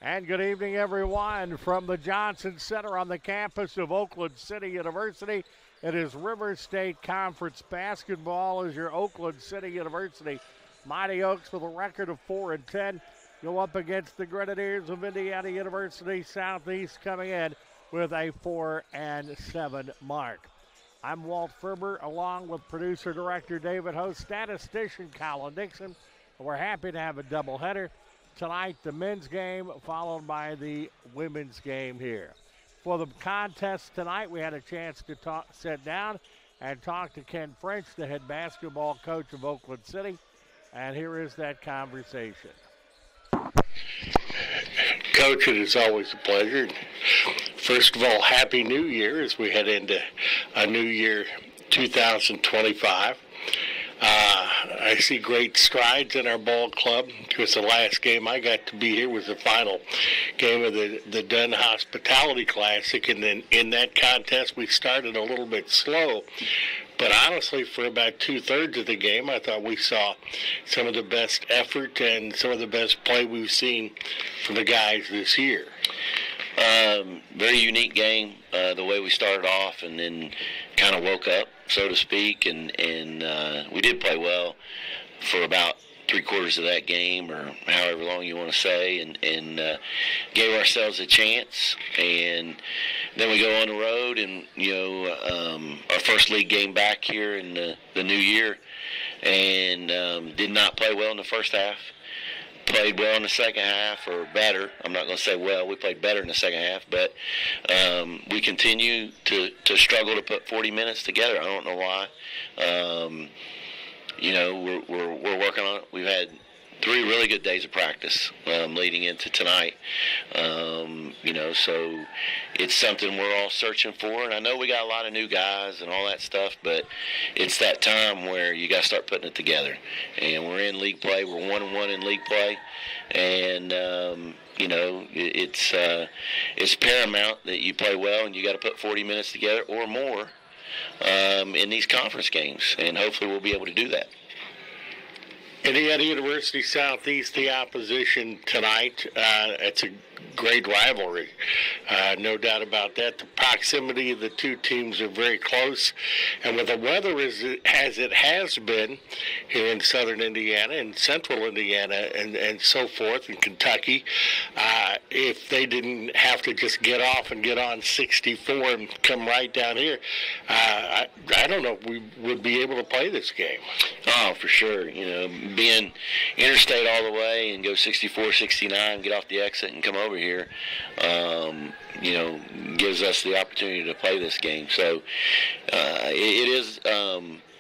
And good evening, everyone, from the Johnson Center on the campus of Oakland City University. It is River State Conference basketball as your Oakland City University Mighty Oaks with a record of 4-10 go up against the Grenadiers of Indiana University Southeast coming in with a 4-7 mark. I'm Walt Ferber along with producer-director David Host, statistician Colin Dixon. We're happy to have a doubleheader. Tonight, the men's game followed by the women's game here. For the contest tonight, we had a chance to sit down and talk to Ken French, the head basketball coach of Oakland City. And here is that conversation. Coach, it is always a pleasure. First of all, Happy New Year as we head into a new year 2025. I see great strides in our ball club because the last game I got to be here was the final game of the Dunn Hospitality Classic, and then in that contest we started a little bit slow. But honestly, for about two-thirds of the game, I thought we saw some of the best effort and some of the best play we've seen from the guys this year. Very unique game, the way we started off and then kind of woke up, so to speak, and we did play well for about three-quarters of that game, or however long you want to say, and gave ourselves a chance. And then we go on the road, and our first league game back here in the new year, and did not play well in the first half. Played well in the second half, or better. I'm not going to say well. We played better in the second half, but we continue to struggle to put 40 minutes together. I don't know why. We're working on it. We've had 3 really good days of practice leading into tonight. So it's something we're all searching for. And I know we got a lot of new guys and all that stuff, but it's that time where you got to start putting it together. And we're in league play. We're 1-1 in league play. And, it's paramount that you play well, and you got to put 40 minutes together or more in these conference games. And hopefully we'll be able to do that. Indiana University Southeast, the opposition tonight. It's a great rivalry, no doubt about that. The proximity of the two teams are very close, and with the weather as it has been here in southern Indiana and central Indiana and so forth, in Kentucky, if they didn't have to just get off and get on 64 and come right down here, I don't know if we would be able to play this game. Oh, for sure. Being interstate all the way and go 64, 69, get off the exit and come over here, gives us the opportunity to play this game. So it is,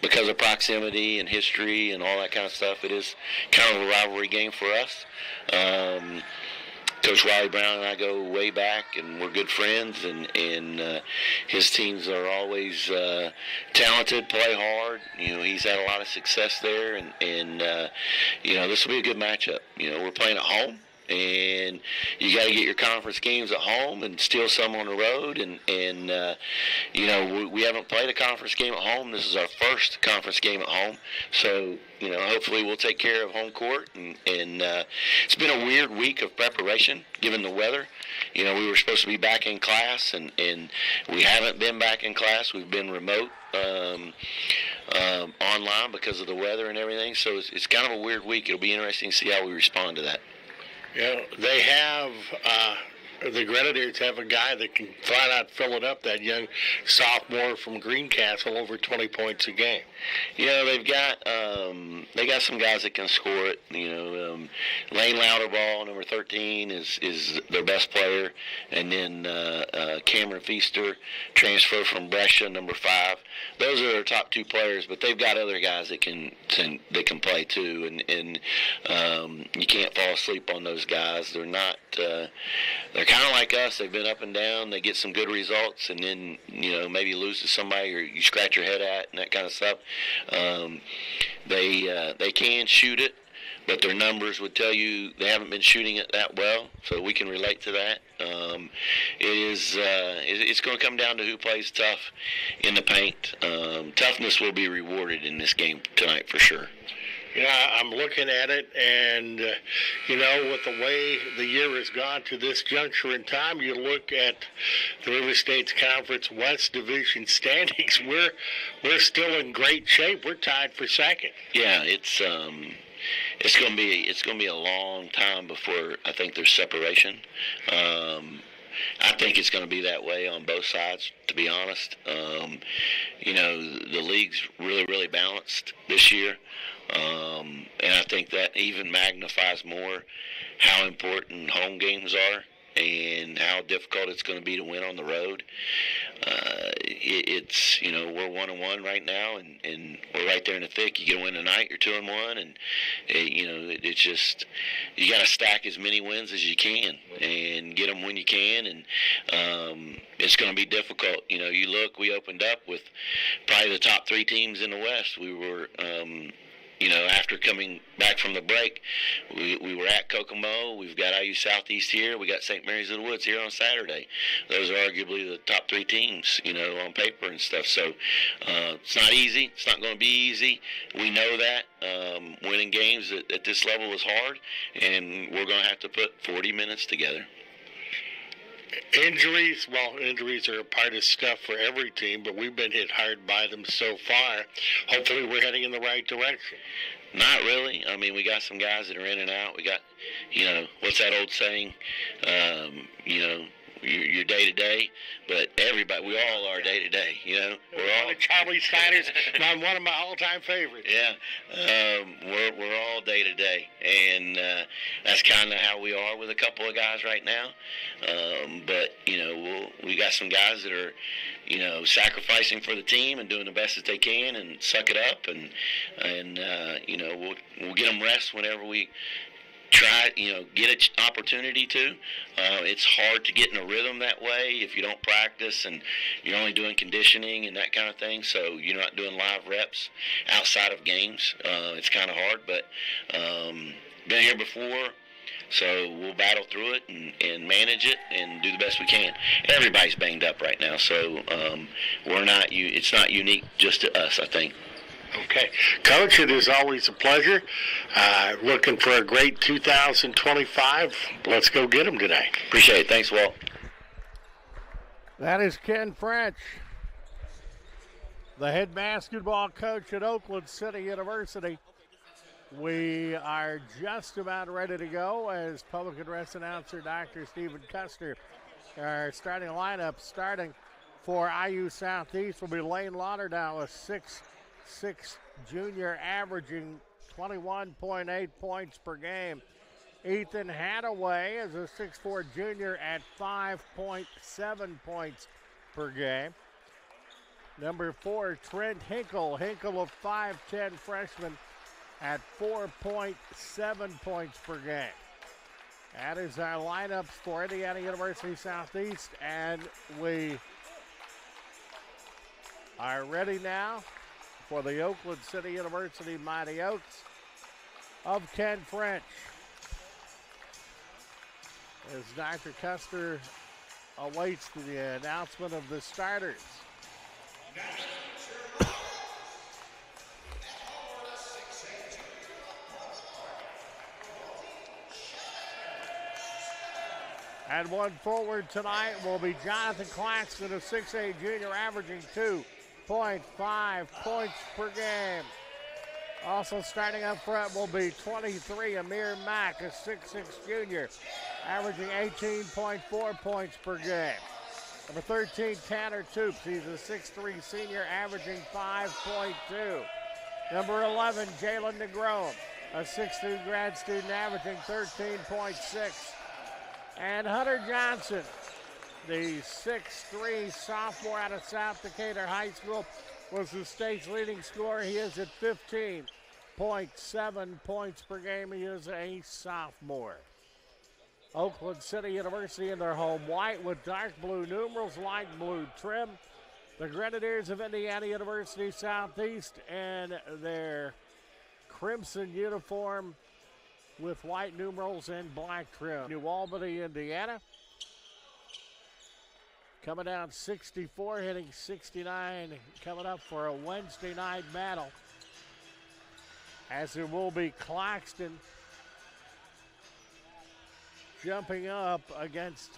because of proximity and history and all that kind of stuff, it is kind of a rivalry game for us. Coach Riley Brown and I go way back, and we're good friends, and his teams are always talented, play hard. He's had a lot of success there, and this will be a good matchup. We're playing at home, and you got to get your conference games at home and steal some on the road, and we haven't played a conference game at home. This is our first conference game at home, so hopefully we'll take care of home court, and it's been a weird week of preparation given the weather. We were supposed to be back in class, and we haven't been back in class. We've been remote online because of the weather and everything, so it's kind of a weird week. It'll be interesting to see how we respond to that. They have, the Grenadiers have a guy that can flat out fill it up, that young sophomore from Greencastle, over 20 points a game. They got some guys that can score it. Lane Louderball, number 13, is their best player, and then Cameron Feaster, transfer from Brescia, number 5. Those are their top 2 players, but they've got other guys that can play too, and you can't fall asleep on those guys. They're not. They're kind of like us. They've been up and down. They get some good results, and then maybe lose to somebody or you scratch your head at and that kind of stuff. They can shoot it, but their numbers would tell you they haven't been shooting it that well, so we can relate to that. It's going to come down to who plays tough in the paint. Toughness will be rewarded in this game tonight for sure. I'm looking at it, and, with the way the year has gone to this juncture in time, you look at the River States Conference West Division standings, we're still in great shape. We're tied for second. Yeah, it's going to be a long time before I think there's separation. I think it's going to be that way on both sides, to be honest. The league's really, really balanced this year. And I think that even magnifies more how important home games are and how difficult it's going to be to win on the road. We're 1-1 right now, and we're right there in the thick. You get a win tonight, you're 2-1, and it's just you got to stack as many wins as you can and get them when you can, and it's going to be difficult. We opened up with probably the top 3 teams in the West. We were. After coming back from the break, we were at Kokomo. We've got IU Southeast here. We got St. Mary's of the Woods here on Saturday. Those are arguably the top 3 teams, on paper and stuff. So it's not easy. It's not going to be easy. We know that. Winning games at this level is hard, and we're going to have to put 40 minutes together. Injuries are a part of stuff for every team, but we've been hit hard by them so far. Hopefully we're heading in the right direction. Not really. I mean, we got some guys that are in and out. We got, what's that old saying? You're day to day, but everybody, we all are day to day. We're all Charlie Snyder's one of my all-time favorites. Yeah, we're all day to day, and that's kind of how we are with a couple of guys right now. But we got some guys that are, sacrificing for the team and doing the best that they can, and suck it up, and we'll get them rest whenever we try, get an opportunity to. It's hard to get in a rhythm that way if you don't practice and you're only doing conditioning and that kind of thing. So you're not doing live reps outside of games. It's kind of hard, but been here before. So we'll battle through it and manage it and do the best we can. Everybody's banged up right now, so it's not unique just to us, I think. Okay. Coach, it is always a pleasure. Looking for a great 2025. Let's go get them today. Appreciate it. Thanks, Walt. That is Ken French, the head basketball coach at Oakland City University. We are just about ready to go as public address announcer Dr. Stephen Custer. Our starting lineup starting for IU Southeast will be Lane Lauderdale, a 6'6" junior averaging 21.8 points per game. Ethan Hadaway is a 6'4" junior at 5.7 points per game. Number 4, Trent Hinkle. Hinkle, a 5'10" freshman at 4.7 points per game. That is our lineups for Indiana University Southeast, and we are ready now for the Oakland City University Mighty Oaks of Ken French. As Dr. Custer awaits the announcement of the starters. And one forward tonight will be Jonathan Claxton, a 6'8" junior averaging 2.5 points per game. Also starting up front will be 23, Amir Mack, a 6'6" junior, averaging 18.4 points per game. Number 13, Tanner Toops. He's a 6'3" senior, averaging 5.2. Number 11, Jalen Negron, a 6'2" grad student, averaging 13.6. And Hunter Johnson, the 6'3" sophomore out of South Decatur High School, was the state's leading scorer. He is at 15.7 points per game. He is a sophomore. Oakland City University in their home white with dark blue numerals, light blue trim. The Grenadiers of Indiana University Southeast in their crimson uniform with white numerals and black trim. New Albany, Indiana. Coming down 64, hitting 69, coming up for a Wednesday night battle as it will be Claxton jumping up against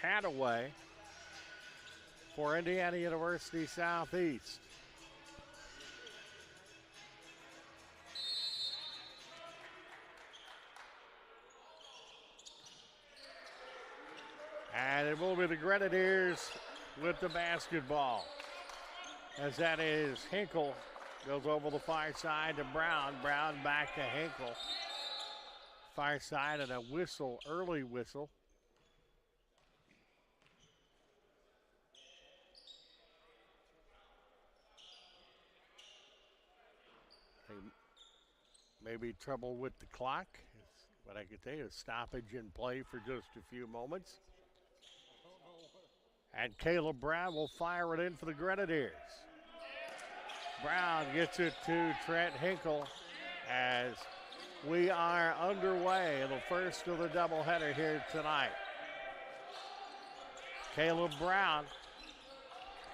Hadaway for Indiana University Southeast. And it will be the Grenadiers with the basketball. As that is Hinkle. Goes over the far side to Brown. Brown back to Hinkle. Far side and a whistle, early whistle. Maybe trouble with the clock. What I could tell you, a stoppage in play for just a few moments. And Caleb Brown will fire it in for the Grenadiers. Brown gets it to Trent Hinkle as we are underway in the first of the doubleheader here tonight. Caleb Brown,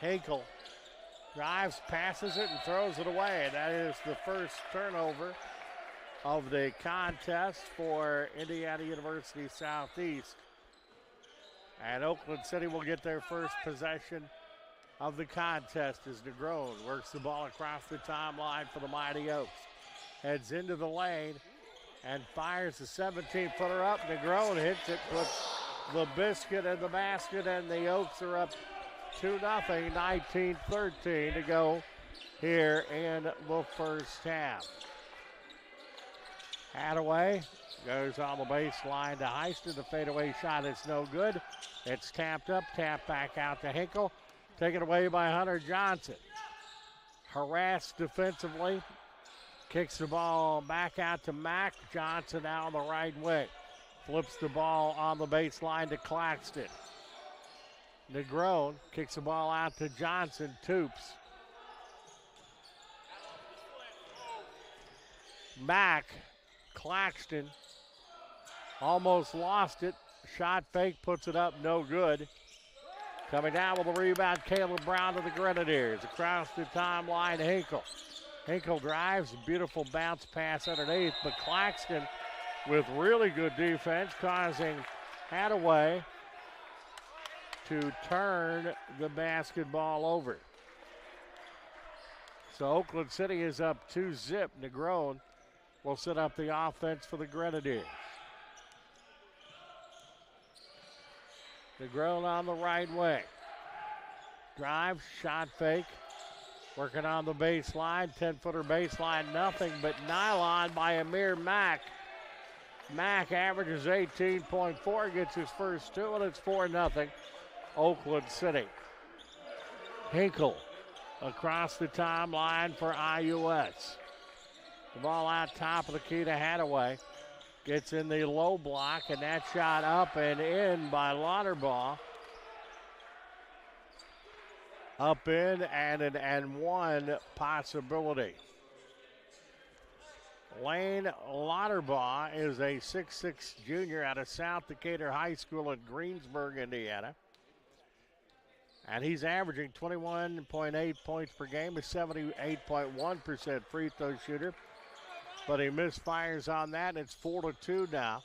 Hinkle drives, passes it, and throws it away. That is the first turnover of the contest for Indiana University Southeast. And Oakland City will get their first possession of the contest as DeGrone works the ball across the timeline for the Mighty Oaks. Heads into the lane and fires the 17-footer up. DeGrone hits it, puts the biscuit in the basket, and the Oaks are up 2-0, 19-13 to go here in the first half. Hadaway goes on the baseline to Heiston. The fadeaway shot is no good. It's tapped up, tapped back out to Hinkle. Taken away by Hunter Johnson. Harassed defensively. Kicks the ball back out to Mack. Johnson now on the right wing. Flips the ball on the baseline to Claxton. Negrone kicks the ball out to Johnson. Toops. Mack. Claxton almost lost it. Shot fake, puts it up, no good. Coming down with a rebound, Caleb Brown to the Grenadiers. Across the timeline, Hinkle. Hinkle drives, beautiful bounce pass underneath, but Claxton with really good defense, causing Hadaway to turn the basketball over. So Oakland City is up 2-0. Negrone will set up the offense for the Grenadiers. Negrone on the right wing. Drive, shot fake. Working on the baseline, 10-footer baseline, nothing but nylon by Amir Mack. Mack averages 18.4, gets his first two, and it's 4-0 Oakland City. Hinkle across the timeline for IUS. The ball out top of the key to Hadaway. Gets in the low block, and that shot up and in by Lauterbaugh. Up in and an and one possibility. Lane Lauterbaugh is a 6'6 junior out of South Decatur High School in Greensburg, Indiana. And he's averaging 21.8 points per game, a 78.1% free throw shooter. But he misfires on that, and it's 4-2 now.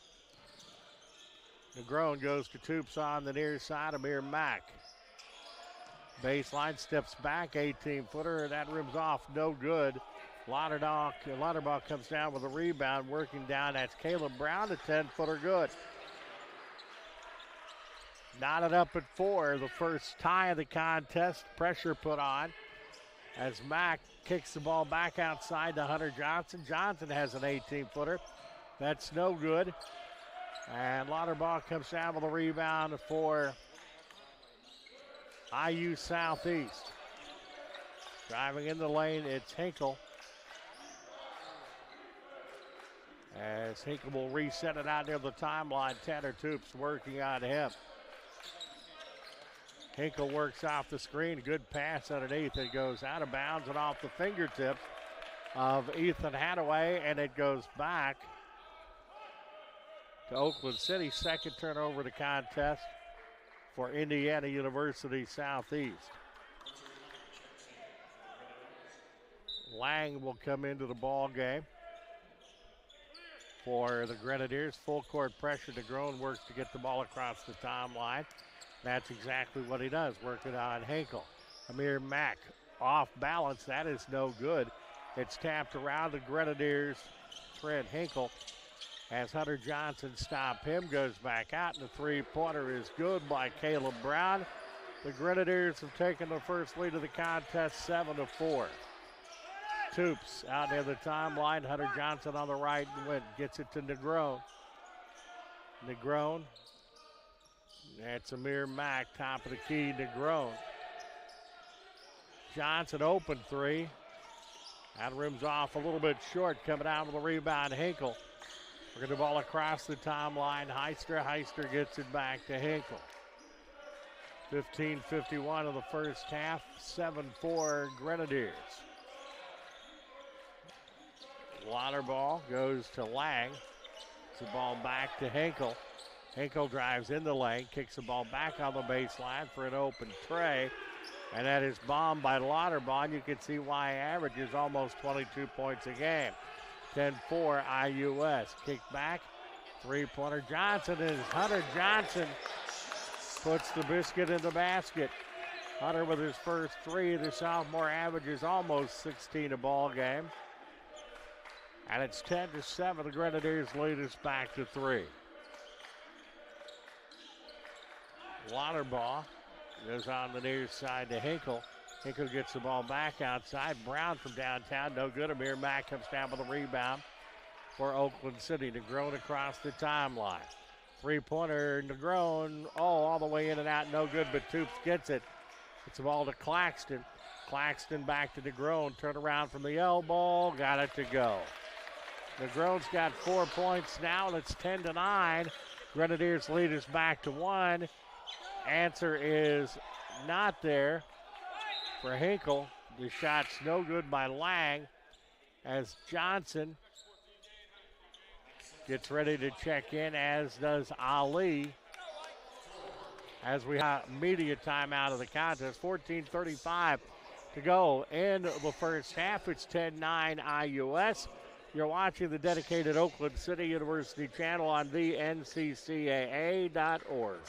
Negrone goes to Toops on the near side. Amir Mack. Baseline, steps back, 18-footer. That rims off, no good. Lauterbaugh comes down with a rebound, working down. That's Caleb Brown, a 10-footer good. Knotted up at 4, the first tie of the contest. Pressure put on as Mack kicks the ball back outside to Hunter Johnson. Johnson has an 18-footer. That's no good. And Lauterbaugh comes down with a rebound for IU Southeast. Driving in the lane, it's Hinkle. As Hinkle will reset it out near the timeline. Tanner Toops working on him. Hinkle works off the screen. Good pass underneath. It goes out of bounds and off the fingertips of Ethan Hadaway, and it goes back to Oakland City. Second turnover to contest for Indiana University Southeast. Lang will come into the ball game for the Grenadiers. Full court pressure. DeGrone works to get the ball across the timeline. That's exactly what he does, working on Hinkle. Amir Mack off balance. That is no good. It's tapped around the Grenadiers. Trent Hinkle as Hunter Johnson stop him, goes back out, and the three-pointer is good by Caleb Brown. The Grenadiers have taken the first lead of the contest, 7-4. Toops out near the timeline. Hunter Johnson on the right and gets it to Negron. Negron. That's Amir Mack, top of the key, Negron. Johnson open three. That rim's off a little bit short, coming out with a rebound, Hinkle. We're going to ball across the timeline. Heister gets it back to Hinkle. 15:51 of the first half, 7-4 Grenadiers. Water ball goes to Lang. It's the ball back to Hinkle. Hinkle drives in the lane, kicks the ball back on the baseline for an open tray. And that is bombed by Lauterbach. You can see why averages almost 22 points a game. 10-4 IUS. Kick back. Three-pointer. Johnson is Hunter Johnson puts the biscuit in the basket. Hunter with his first three. The sophomore averages almost 16 a ball game. And it's 10-7. The Grenadiers lead us back to three. Lauterbach goes on the near side to Hinkle. Hinkle gets the ball back outside. Brown from downtown, no good. Amir Mack comes down with a rebound for Oakland City. Negron across the timeline. Three-pointer, Negron, all the way in and out, no good, but Toops gets it. It's the ball to Claxton. Claxton back to Negron. Turn around from the elbow, got it to go. Negron's got 4 points now, and it's 10-9. Grenadiers lead us back to one. Answer is not there for Hinkle. The shot's no good by Lang as Johnson gets ready to check in, as does Ali. As we have media timeout of the contest, 14:35 to go in the first half. It's 10-9 IUS. You're watching the dedicated Oakland City University channel on the NCCAA.org.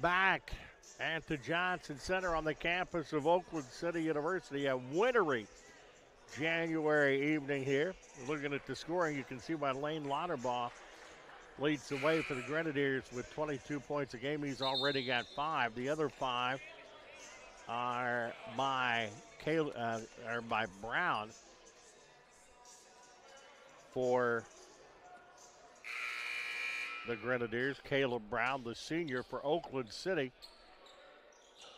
Back at the Johnson Center on the campus of Oakland City University, a wintry January evening here. Looking at the scoring, you can see why Lane Lauterbach leads the way for the Grenadiers with 22 points a game. He's already got 5. The other 5 are by Brown for the Grenadiers. Caleb Brown, the senior for Oakland City.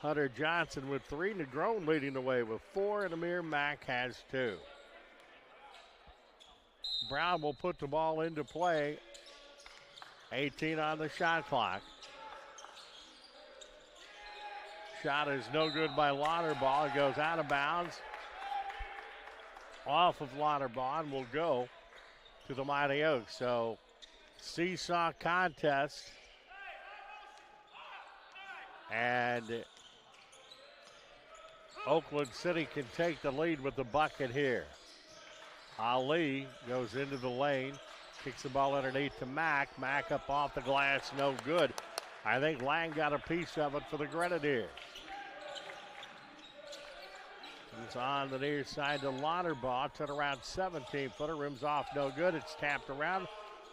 Hunter Johnson with 3. Negron leading the way with 4, and Amir Mack has 2. Brown will put the ball into play. 18 on the shot clock. Shot is no good by Lauterbach. It goes out of bounds. Off of Lauterbach and will go to the Mighty Oaks. So seesaw contest, and Oakland City can take the lead with the bucket here. Ali goes into the lane, kicks the ball underneath to Mack. Mack up off the glass, no good. I think Lang got a piece of it for the Grenadiers. It's on the near side to Lauterbach. Turn around 17-footer, rims off, no good. It's tapped around.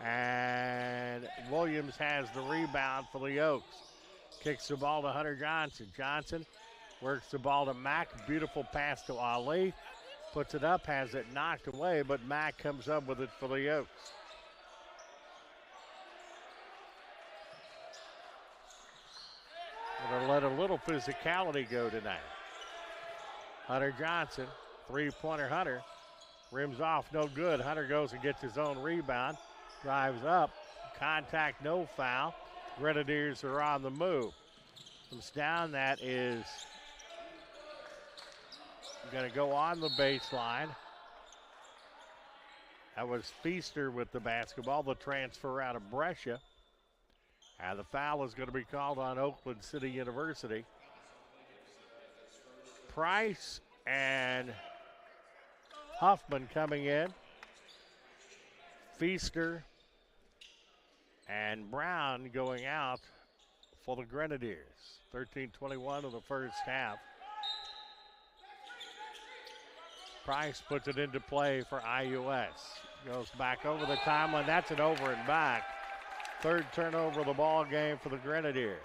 And Williams has the rebound for the Oaks. Kicks the ball to Hunter Johnson. Johnson works the ball to Mack. Beautiful pass to Ali. Puts it up, has it knocked away, but Mack comes up with it for the Oaks. Gonna let a little physicality go tonight. Hunter Johnson, three-pointer Hunter. Rims off, no good. Hunter goes and gets his own rebound. Drives up, contact, no foul. Grenadiers are on the move. Comes down, that is gonna go on the baseline. That was Feaster with the basketball, the transfer out of Brescia. And the foul is going to be called on Oakland City University. Price and Huffman coming in. Feaster and Brown going out for the Grenadiers. 13:21 of the first half. Price puts it into play for IUS. Goes back over the timeline. That's an over and back. Third turnover of the ball game for the Grenadiers.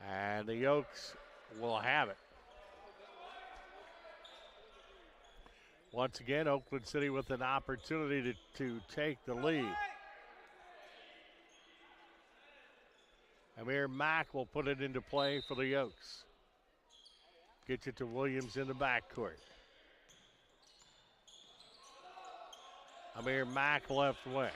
And the Yokes will have it. Once again, Oakland City with an opportunity to take the lead. Amir Mack will put it into play for the Yokes. Gets it to Williams in the backcourt. Amir Mack left wing.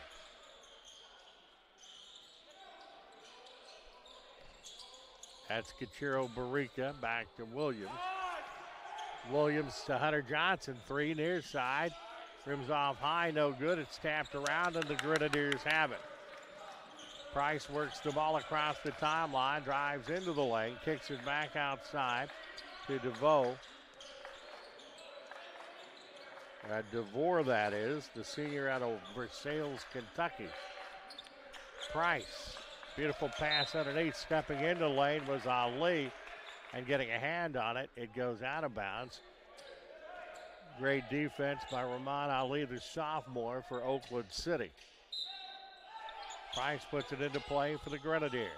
That's Kachiro Barica back to Williams. Williams to Hunter Johnson, three near side. Rims off high, no good. It's tapped around and the Grenadiers have it. Price works the ball across the timeline, drives into the lane, kicks it back outside to DeVoe. DeVore, that is, the senior out of Versailles, Kentucky. Price, beautiful pass underneath. Stepping into the lane was Ali, and getting a hand on it, it goes out of bounds. Great defense by Rahman Ali, the sophomore for Oakland City. Price puts it into play for the Grenadiers.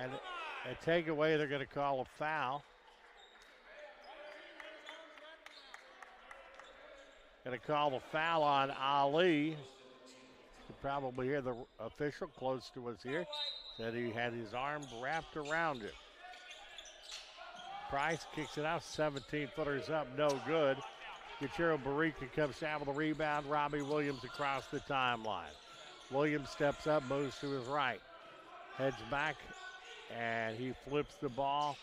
And a takeaway, they're going to call a foul. Going to call the foul on Ali. You could probably hear the official close to us here. Said he had his arm wrapped around it. Price kicks it out, 17-footers up, no good. Gachiro Barica comes down with a rebound. Robbie Williams across the timeline. Williams steps up, moves to his right. Heads back, and he flips the ball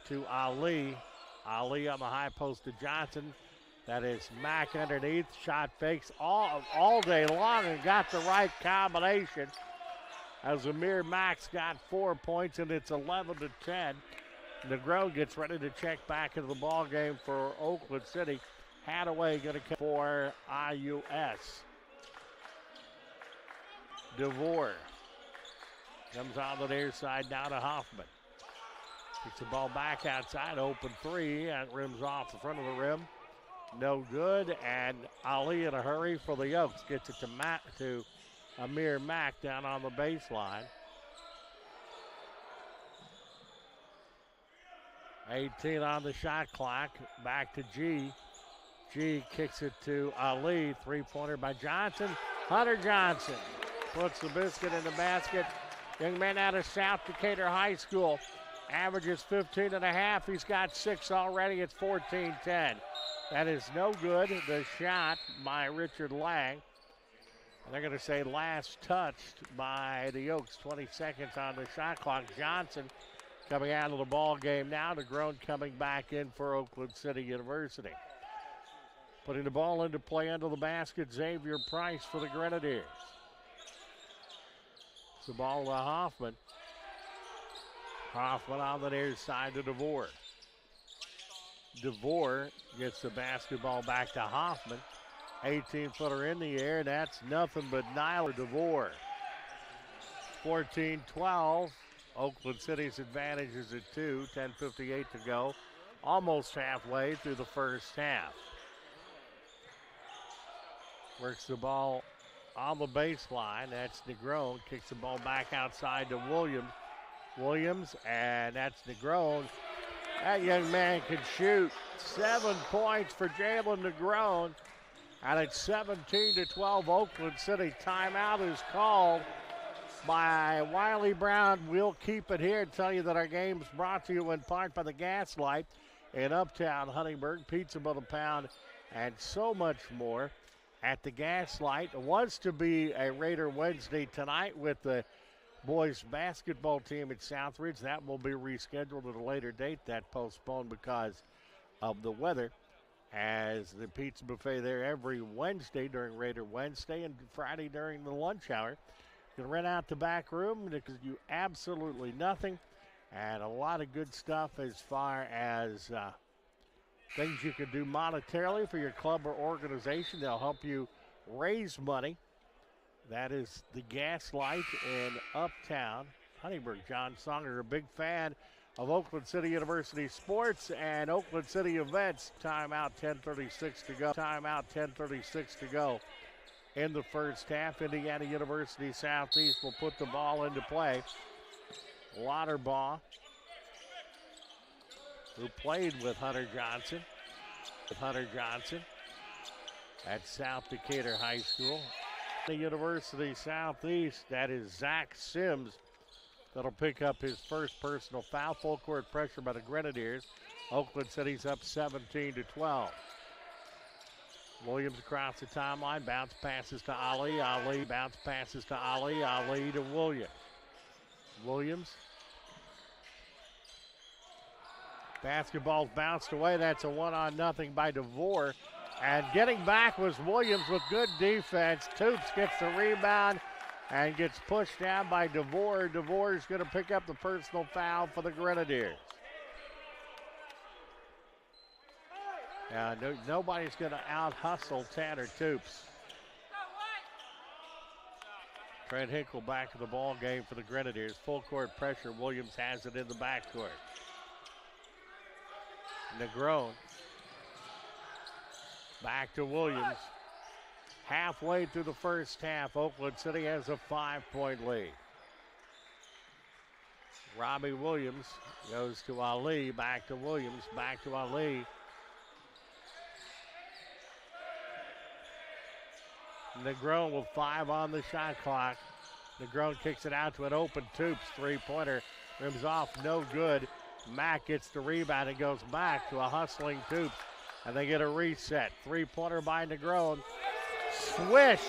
to Ali. Ali on the high post to Johnson. That is Mack underneath. Shot fakes all day long and got the right combination. As Amir Mack's got 4 points, and it's 11-10. Negron gets ready to check back into the ball game for Oakland City. Hadaway going to come for IUS. DeVore comes on the near side down to Hoffman. Kicks the ball back outside, open three, and rims off the front of the rim. No good, and Ali in a hurry for the Yokes. Gets it to Amir Mack down on the baseline. 18 on the shot clock. Back to G. G kicks it to Ali. Three-pointer by Johnson. Hunter Johnson puts the biscuit in the basket. Young man out of South Decatur High School. Averages 15 and a half. He's got 6 already. It's 14-10. That is no good. The shot by Richard Lang. And they're going to say last touched by the Yokes. 20 seconds on the shot clock. Johnson coming out of the ball game now. Negron coming back in for Oakland City University. Putting the ball into play under the basket, Xavier Price for the Grenadiers. It's the ball to Hoffman. Hoffman on the near side to DeVore. DeVore gets the basketball back to Hoffman. 18-footer in the air, and that's nothing but Nyler DeVore. 14-12. Oakland City's advantage is at 2. 10:58 to go. Almost halfway through the first half. Works the ball on the baseline. That's Negron. Kicks the ball back outside to Williams. Williams, and that's Negron. That young man can shoot. 7 points for Jalen Negron. And it's 17-12 Oakland City. Timeout is called by Wiley Brown. We'll keep it here and tell you that our game's brought to you in part by the Gaslight in Uptown Huntingburg, pizza by the pound, and so much more at the Gaslight. It was to be a Raider Wednesday tonight with the boys basketball team at Southridge. That will be rescheduled at a later date. That postponed because of the weather, as the pizza buffet there every Wednesday during Raider Wednesday and Friday during the lunch hour. You can rent out the back room because you absolutely nothing, and a lot of good stuff as far as things you can do monetarily for your club or organization. They'll help you raise money. That is the Gaslight in Uptown Huntingburg. John Songer, a big fan of Oakland City University sports and Oakland City events. Timeout, 10:36 to go. Timeout, 10:36 to go in the first half. Indiana University Southeast will put the ball into play. Lauterbaugh, who played with Hunter Johnson at South Decatur High School. The University Southeast, that is Zach Sims, that'll pick up his first personal foul. Full court pressure by the Grenadiers. Oakland City's up 17-12. Williams across the timeline, bounce passes to Ali, bounce passes to Ali to Williams. Basketball's bounced away. That's a 1-0 by DeVore. And getting back was Williams with good defense. Toops gets the rebound and gets pushed down by DeVore. DeVore's going to pick up the personal foul for the Grenadiers. Nobody's going to out-hustle Tanner Toops. Trent Hinkle back in the ball game for the Grenadiers. Full court pressure. Williams has it in the backcourt. Negron back to Williams. Halfway through the first half, Oakland City has a 5-point lead. Robbie Williams goes to Ali, back to Williams, back to Ali. Negron with 5 on the shot clock. Negron kicks it out to an open Toops. Three-pointer rims off, no good. Mack gets the rebound and goes back to a hustling Toops. And they get a reset. Three-pointer by Negron. Swish.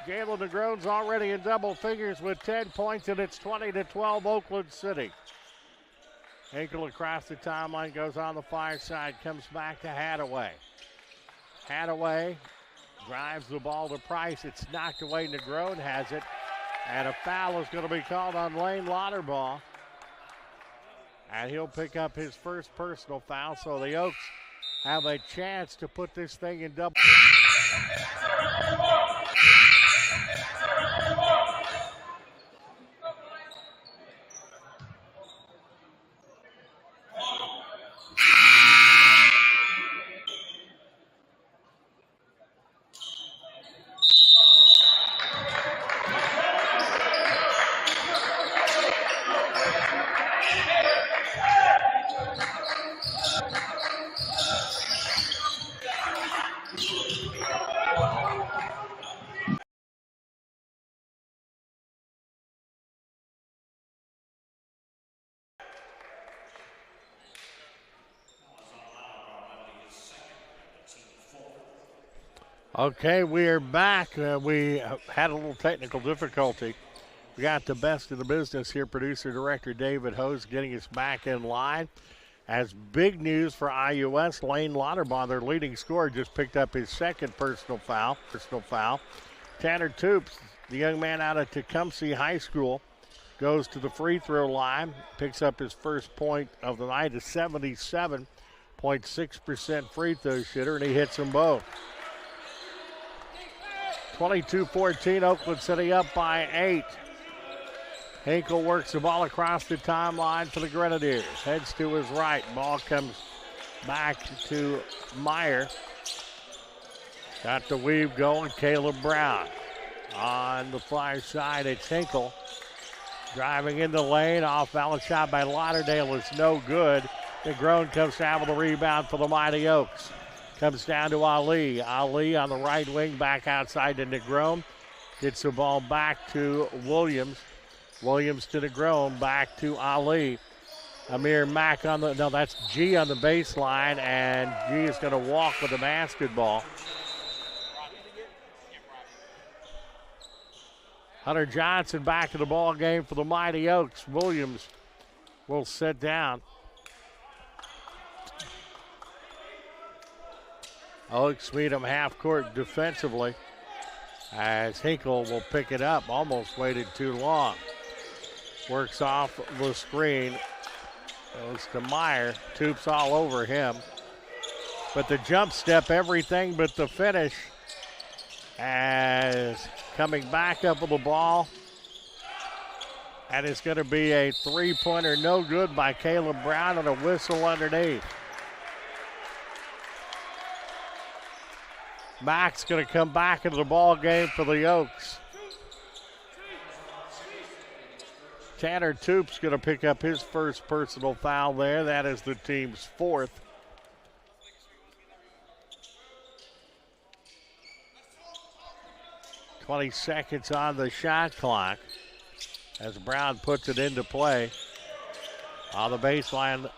Jalen Negron's already in double figures with 10 points, and it's 20-12 Oakland City. Hinkle across the timeline, goes on the far side, comes back to Hadaway. Hadaway drives the ball to Price. It's knocked away. Negron has it. And a foul is going to be called on Lane Lauterbaugh. And he'll pick up his first personal foul. So the Oaks have a chance to put this thing in double. Okay, we are back. We had a little technical difficulty. We got the best of the business here. Producer-director David Hose getting us back in line. As big news for IUS, Lane Lauterbaugh, their leading scorer, just picked up his second personal foul. Tanner Toops, the young man out of Tecumseh High School, goes to the free throw line, picks up his first point of the night, a 77.6% free throw shooter, and he hits them both. 22-14, Oakland City up by 8. Hinkle works the ball across the timeline for the Grenadiers. Heads to his right. Ball comes back to Meyer. Got the weave going. Caleb Brown. On the far side, it's Hinkle. Driving in the lane. Off balance shot by Lauderdale is no good. Negron comes down with a rebound for the Mighty Oaks. Comes down to Ali. Ali on the right wing, back outside to Negron. Gets the ball back to Williams. Williams to Negron, back to Ali. Amir Mack on the, no, that's G on the baseline, and G is going to walk with the basketball. Hunter Johnson back in the ball game for the Mighty Oaks. Williams will sit down. Oaks meet him half court defensively as Hinkle will pick it up. Almost waited too long. Works off the screen. Goes to Meyer. Toops all over him. But the jump step, everything but the finish. As coming back up with the ball. And it's going to be a three-pointer no good by Caleb Brown and a whistle underneath. Mack's going to come back into the ball game for the Oaks. Tanner Toop's going to pick up his first personal foul there. That is the team's fourth. "20 seconds on the shot clock as Brown puts it into play on the baseline.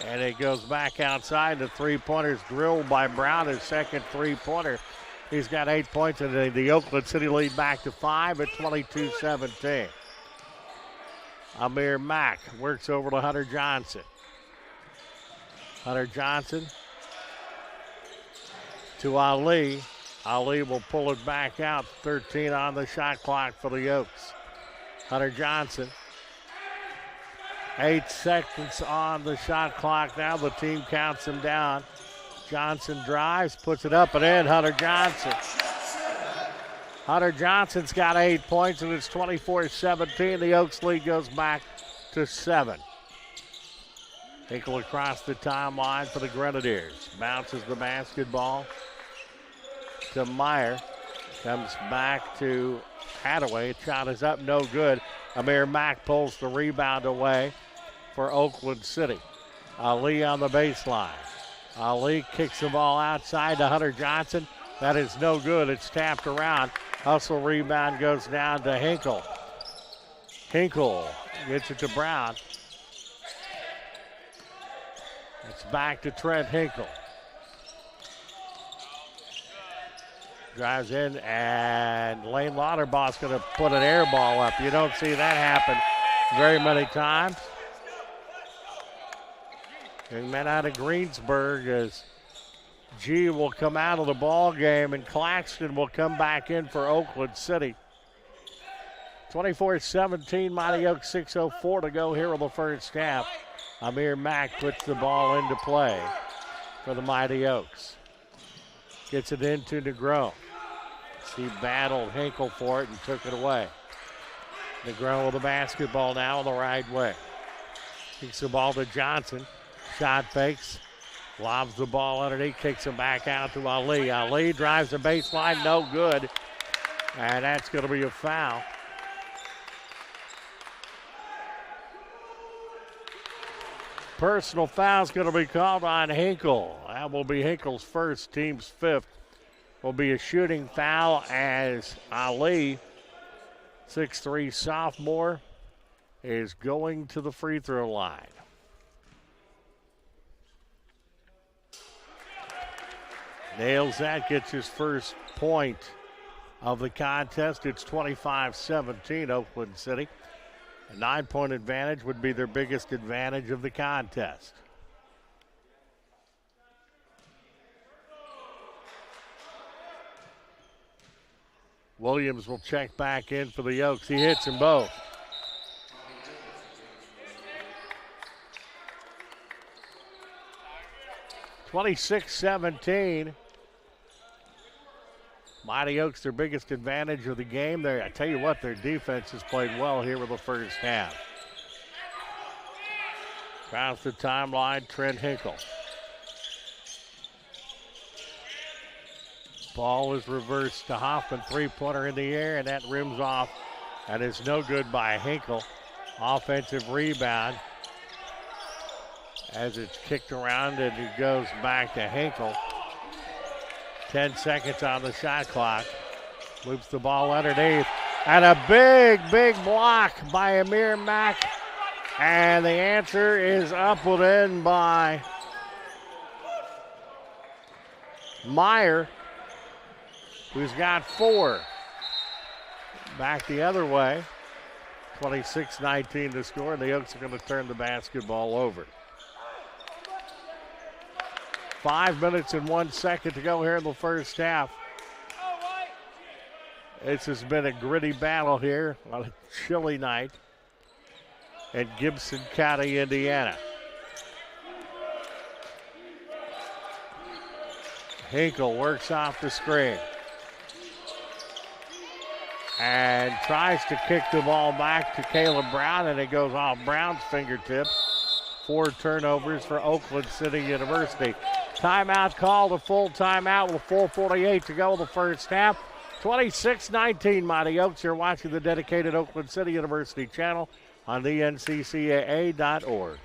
And it goes back outside. The three-pointer's drilled by Brown, his second three-pointer. He's got 8 points, and the Oakland City lead back to 5 at 22-17. Amir Mack works over to Hunter Johnson. Hunter Johnson to Ali. Ali will pull it back out. 13 on the shot clock for the Oaks. Hunter Johnson. 8 seconds on the shot clock. Now the team counts him down. Johnson drives, puts it up and in. Hunter Johnson. Hunter Johnson's got 8 points, and it's 24-17. The Oaks lead goes back to 7. Hinkle across the timeline for the Grenadiers. Bounces the basketball to Meyer. Comes back to Hadaway. Shot is up, no good. Amir Mack pulls the rebound away for Oakland City. Ali on the baseline. Ali kicks the ball outside to Hunter Johnson. That is no good. It's tapped around. Hustle rebound goes down to Hinkle. Hinkle gets it to Brown. It's back to Trent Hinkle. Drives in, and Lane Lauterbach's going to put an air ball up. You don't see that happen very many times. Young man out of Greensburg as G will come out of the ball game, and Claxton will come back in for Oakland City. 24-17, Mighty Oaks, 6:04 to go here in the first half. Amir Mack puts the ball into play for the Mighty Oaks. Gets it into Negron. He battled Hinkle for it and took it away. Negron with the basketball now on the right way. Kicks the ball to Johnson. Shot fakes. Lobs the ball underneath. Kicks him back out to Ali. Ali drives the baseline. No good. And that's going to be a foul. Personal foul is going to be called on Hinkle. That will be Hinkle's first, team's fifth. Will be a shooting foul as Ali, 6'3" sophomore, is going to the free throw line. Nails that, gets his first point of the contest. It's 25-17, Oakland City. A 9-point advantage would be their biggest advantage of the contest. Williams will check back in for the Oaks. He hits them both. (26-17). Mighty Oaks, their biggest advantage of the game. I tell you what, their defense has played well here in the first half. Across the timeline, Trent Hinkle. Ball is reversed to Hoffman. Three-pointer in the air, and that rims off. And is no good by Hinkle. Offensive rebound. as it's kicked around and it goes back to Hinkle. 10 seconds on the shot clock. Loops the ball underneath. And a big block by Amir Mack. And the answer is up and in by Meyer, who's got 4. Back the other way. 26-19 to score, and the Oaks are going to turn the basketball over. 5 minutes and 1 second to go here in the first half. This has been a gritty battle here on a chilly night in Gibson County, Indiana. Hinkle works off the screen and tries to kick the ball back to Caleb Brown, and it goes off Brown's fingertips. 4 turnovers for Oakland City University. Timeout called, a full timeout with 4:48 to go in the first half. 26-19, Mighty Oaks. You're watching the dedicated Oakland City University channel on the nccaa.org.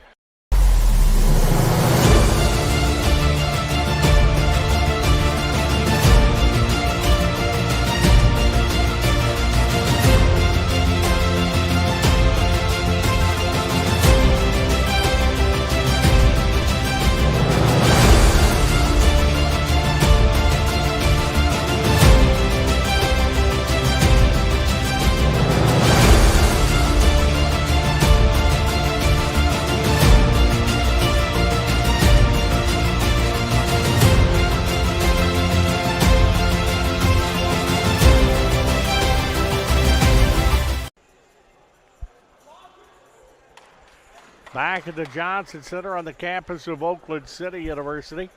Back at the Johnson Center on the campus of Oakland City University.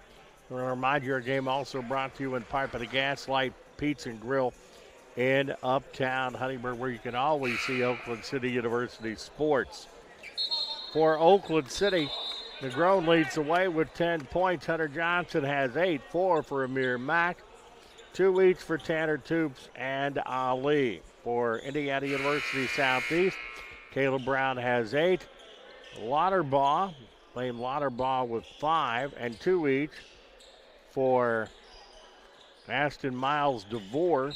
I want to remind you, our game also brought to you in part by the Gaslight Pizza and Grill in Uptown Huntingburg, where you can always see Oakland City University sports. For Oakland City, Negron leads the way with 10 points. Hunter Johnson has 8, 4 for Amir Mack, 2 each for Tanner Toops and Ali. For Indiana University Southeast, Caleb Brown has 8. Lauterbaugh, Lane Lauterbaugh with 5 and 2 each for Aston Miles DeVore.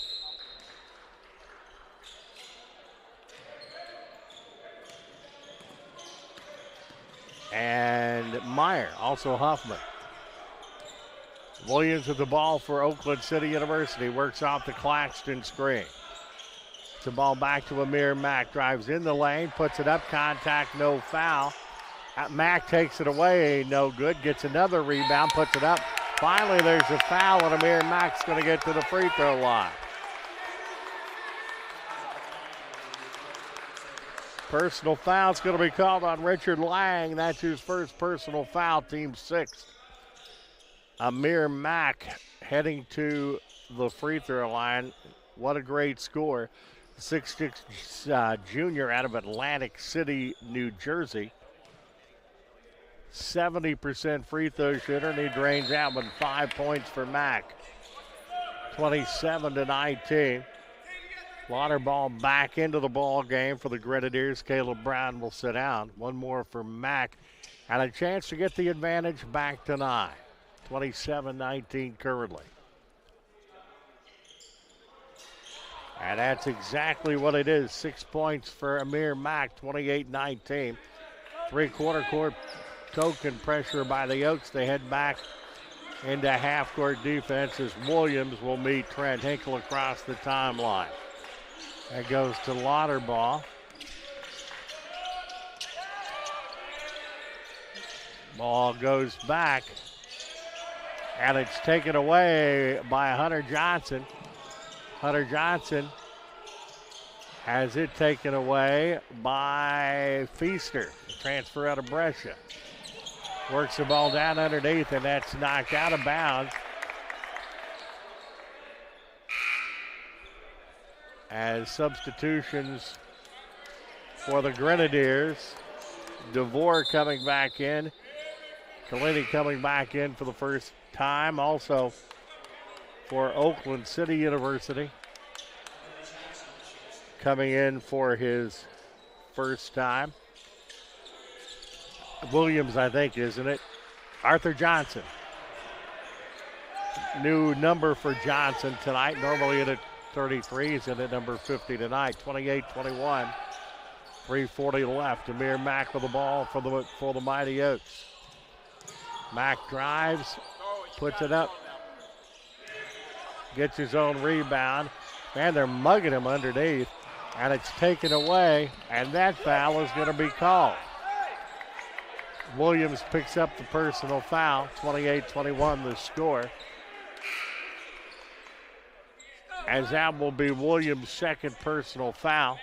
And Meyer, also Huffman. Williams with the ball for Oakland City University, works off the Claxton screen. The ball back to Amir Mack, drives in the lane, puts it up, contact, no foul. Mack takes it away, no good, gets another rebound, puts it up. Finally, there's a foul, and Amir Mack's going to get to the free throw line. Personal foul's going to be called on Richard Lang. That's his first personal foul, team 6th. Amir Mack heading to the free throw line. What a great score. 6'6" junior out of Atlantic City, New Jersey. 70% free throw shooter, and he drains out with 5 points for Mack. 27-19. Lauterball back into the ball game for the Grenadiers. Caleb Brown will sit down. 1 more for Mack, and a chance to get the advantage back to 9. 27-19 currently. And that's exactly what it is. 6 points for Amir Mack, 28-19. Three-quarter court token pressure by the Oaks. They head back into half-court defense as Williams will meet Trent Hinkle across the timeline. That goes to Lauterball. Ball goes back, and it's taken away by Hunter Johnson. Hunter Johnson has it taken away by Feaster, transfer out of Brescia. Works the ball down underneath, and that's knocked out of bounds. As substitutions for the Grenadiers, DeVore coming back in. Kalini coming back in for the first time. Also for Oakland City University, coming in for his first time. Williams, I think, isn't it? Arthur Johnson. New number for Johnson tonight. Normally at 33. He's in at number 50 tonight. 28-21. 3:40 left. Amir Mack with the ball for the Mighty Oaks. Mack drives, puts it up, gets his own rebound. Man, they're mugging him underneath, and it's taken away, and that foul is going to be called. Williams picks up the personal foul. 28-21 the score. As that will be Williams' second personal foul.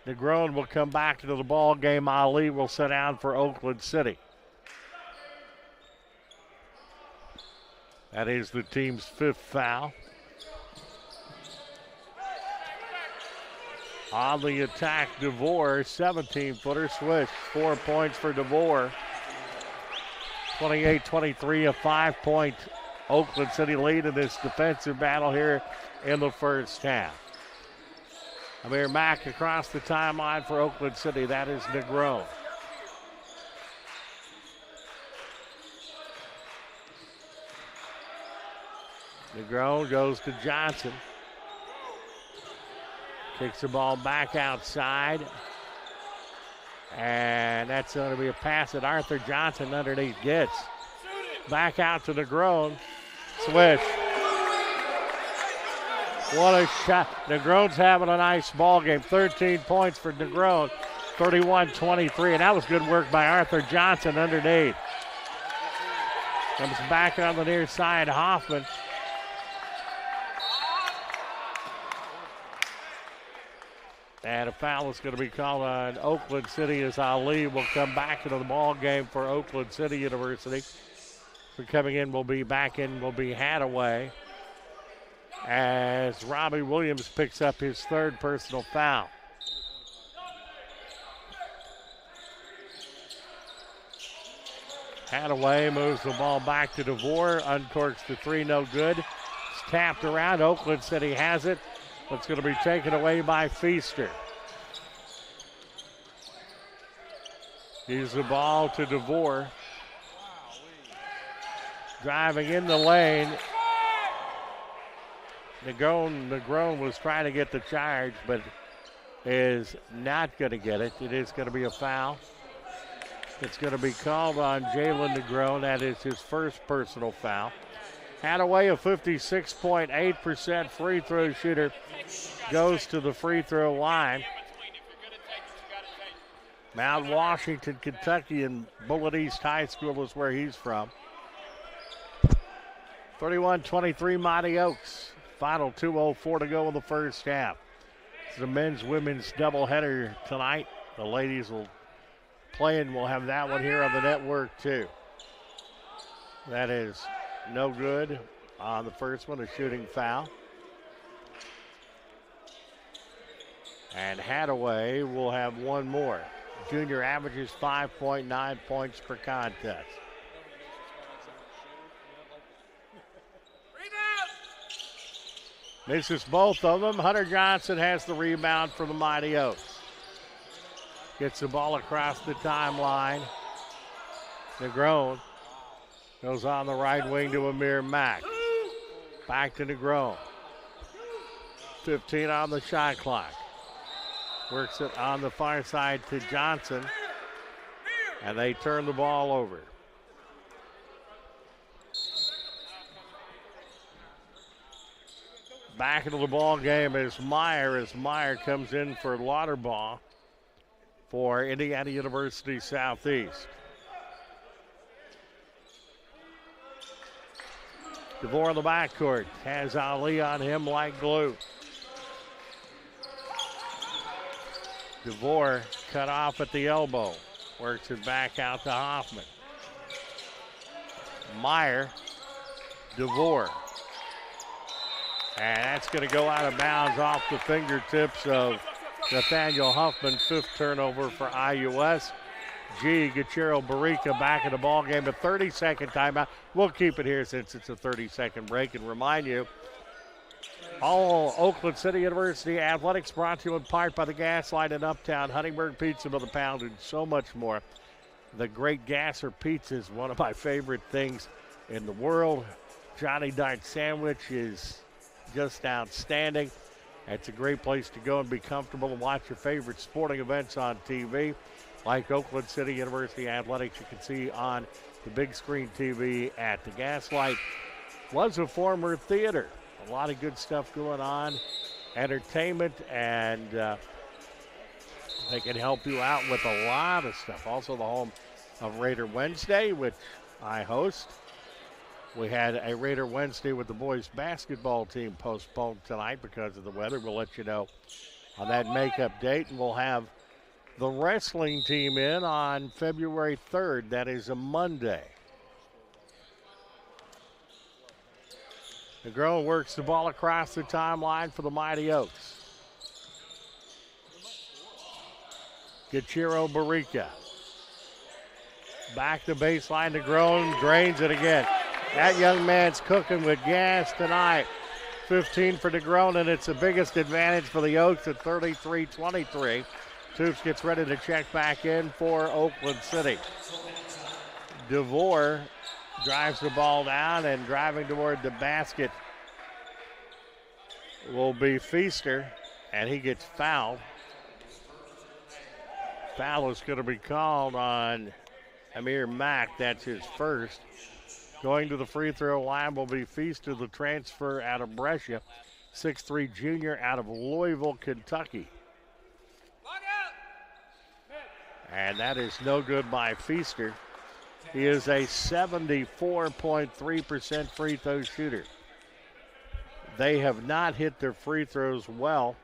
Negron will come back into the ball game. Ali will sit down for Oakland City. That is the team's fifth foul. On the attack, DeVore, 17-footer swish. 4 points for DeVore. 28-23, a 5-point Oakland City lead in this defensive battle here in the first half. Amir Mack across the timeline for Oakland City. That is Negron. Negron goes to Johnson. Kicks the ball back outside. And that's going to be a pass that Arthur Johnson underneath gets. Back out to Negron. Swish. What a shot. Negron's having a nice ball game. 13 points for Negron. 31-23. And that was good work by Arthur Johnson underneath. Comes back on the near side. Hoffman. And a foul is going to be called on Oakland City as Ali will come back into the ball game for Oakland City University. So coming in will be Hadaway as Robbie Williams picks up his third personal foul. Hadaway moves the ball back to DeVore, uncorks the three, no good. It's tapped around. Oakland City has it. It's going to be taken away by Feaster. Gives the ball to DeVore. Driving in the lane. Negron was trying to get the charge, but is not going to get it. It is going to be a foul. It's going to be called on Jalen Negron. That is his first personal foul. Hadaway, a 56.8% free throw shooter, goes to the free throw line. Mount Washington, Kentucky, and Bullitt East High School is where he's from. 31-23 Mighty Oaks. Final 2:04 to go in the first half. It's the men's-women's doubleheader tonight. The ladies will play, and we'll have that one here on the network too. That is no good on the first one, a shooting foul. And Hadaway will have one more. Junior averages 5.9 points per contest. Misses both of them. Hunter Johnson has the rebound for the Mighty Oaks. Gets the ball across the timeline. Negron goes on the right wing to Amir Mack. Back to Negron. 15 on the shot clock. Works it on the far side to Johnson. And they turn the ball over. Back into the ball game is Meyer as Meyer comes in for Lauterbach for Indiana University Southeast. DeVore in the backcourt has Ali on him like glue. DeVore cut off at the elbow. Works it back out to Hoffman. Meyer, DeVore. And that's going to go out of bounds off the fingertips of Nathaniel Huffman. Fifth turnover for IUS. Gachero Barica back in the ball game. A 30-second timeout. We'll keep it here since it's a 30-second break and remind you, all Oakland City University athletics brought to you in part by the Gas Light in Uptown, Huntingburg Pizza by the Pound, and so much more. the Great Gasser Pizza is one of my favorite things in the world. Johnny Dart Sandwich is just outstanding. It's a great place to go and be comfortable and watch your favorite sporting events on TV, like Oakland City University Athletics. You can see on the big screen TV at the Gaslight. Was a former theater. A lot of good stuff going on, entertainment, and they can help you out with a lot of stuff. Also the home of Raider Wednesday, which I host. We had a Raider Wednesday with the boys basketball team postponed tonight because of the weather. We'll let you know on that makeup date, and we'll have the wrestling team in on February 3rd. That is a Monday. The girl works the ball across the timeline for the Mighty Oaks. Gachiro Barica. Back to baseline to Groen, drains it again. That young man's cooking with gas tonight. 15 for DeGrone, and it's the biggest advantage for the Oaks at 33-23. Toops gets ready to check back in for Oakland City. DeVore drives the ball down, and driving toward the basket will be Feaster, and he gets fouled. Foul is going to be called on Amir Mack. That's his first. Going to the free throw line will be Feaster, the transfer out of Brescia, 6'3" junior out of Louisville, Kentucky. And that is no good by Feaster. He is a 74.3% free throw shooter. They have not hit their free throws well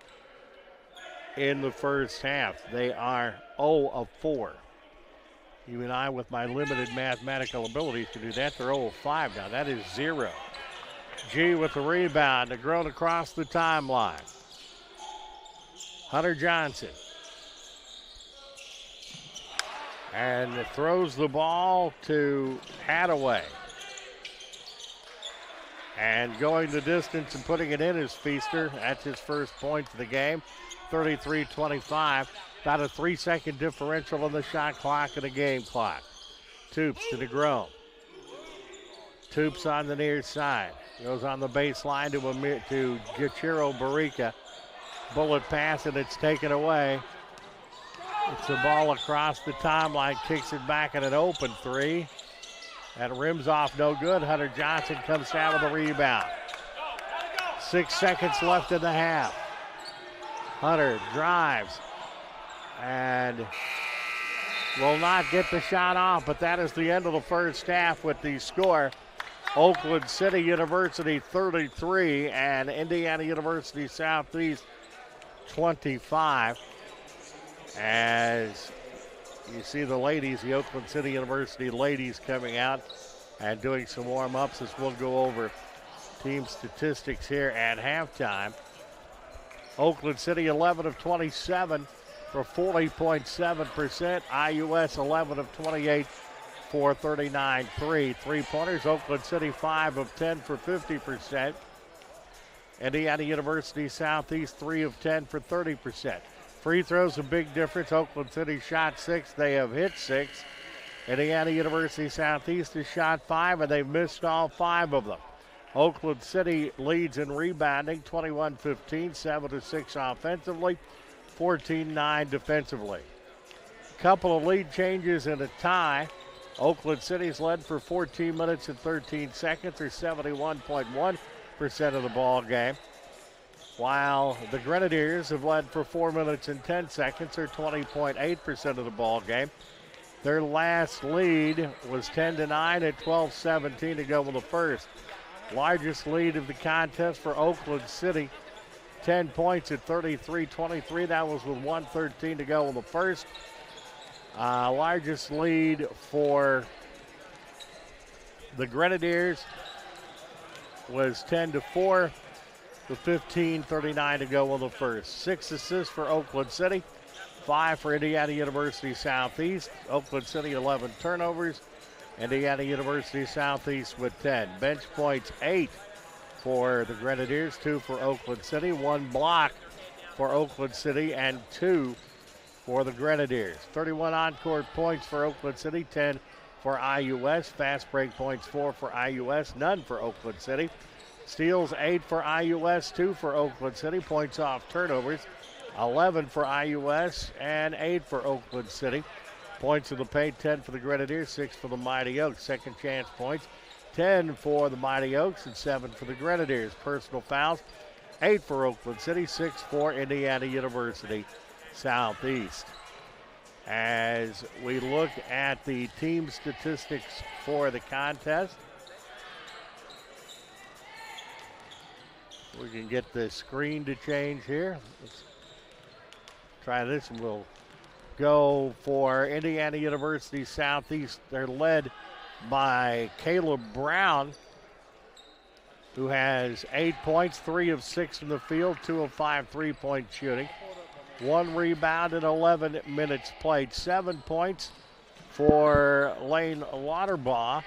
in the first half. They are 0 of 4. Even I, with my limited mathematical abilities to do that, they're 0 of 5 now. That is 0. G with the rebound. DeGrone across the timeline. Hunter Johnson. And throws the ball to Hadaway. And going the distance and putting it in is Feaster. That's his first point of the game. 33-25. About a 3-second differential on the shot clock and the game clock. Toops to DeGrone. Toops on the near side. Goes on the baseline to Gachiro Barica. Bullet pass, and it's taken away. It's the ball across the timeline, kicks it back at an open three. That rims off no good. Hunter Johnson comes down with a rebound. 6 seconds left in the half. Hunter drives and will not get the shot off, but that is the end of the first half with the score. Oakland City University 33 and Indiana University Southeast 25. As you see the ladies, the Oakland City University ladies coming out and doing some warm-ups as we'll go over team statistics here at halftime. Oakland City 11 of 27 for 40.7%. IUS 11 of 28 for 39.3. Three-pointers, Oakland City 5 of 10 for 50%. Indiana University Southeast 3 of 10 for 30%. Free throws, a big difference. Oakland City shot 6. They have hit 6. Indiana University Southeast has shot 5, and they've missed all 5 of them. Oakland City leads in rebounding, 21-15, 7-6 offensively, 14-9 defensively. Couple of lead changes and a tie. Oakland City's led for 14 minutes and 13 seconds, or 71.1% of the ball game, while the Grenadiers have led for 4 minutes and 10 seconds, or 20.8% of the ball game. Their last lead was 10-9 at 12:17 to go in the first. Largest lead of the contest for Oakland City, 10 points at 33-23. That was with 1:13 to go in the first. Largest lead for the Grenadiers was 10-4 with 15:39 to go in the first. 6 assists for Oakland City, 5 for Indiana University Southeast. Oakland City 11 turnovers. Indiana University Southeast with 10. Bench points 8 for the Grenadiers, 2 for Oakland City, 1 block for Oakland City, and 2 for the Grenadiers. 31 on-court points for Oakland City, 10 for IUS. Fast break points, 4 for IUS, none for Oakland City. Steals, 8 for IUS, 2 for Oakland City. Points off turnovers, 11 for IUS and 8 for Oakland City. Points in the paint, 10 for the Grenadiers, 6 for the Mighty Oaks. Second chance points, 10 for the Mighty Oaks and 7 for the Grenadiers. Personal fouls, 8 for Oakland City, 6 for Indiana University Southeast. As we look at the team statistics for the contest, we can get the screen to change here. Let's try this and we'll go for Indiana University Southeast. They're led by Caleb Brown, who has 8 points, 3 of 6 from the field, 2 of 5 3-point shooting, 1 rebound in 11 minutes played. 7 points for Lane Lauterbaugh,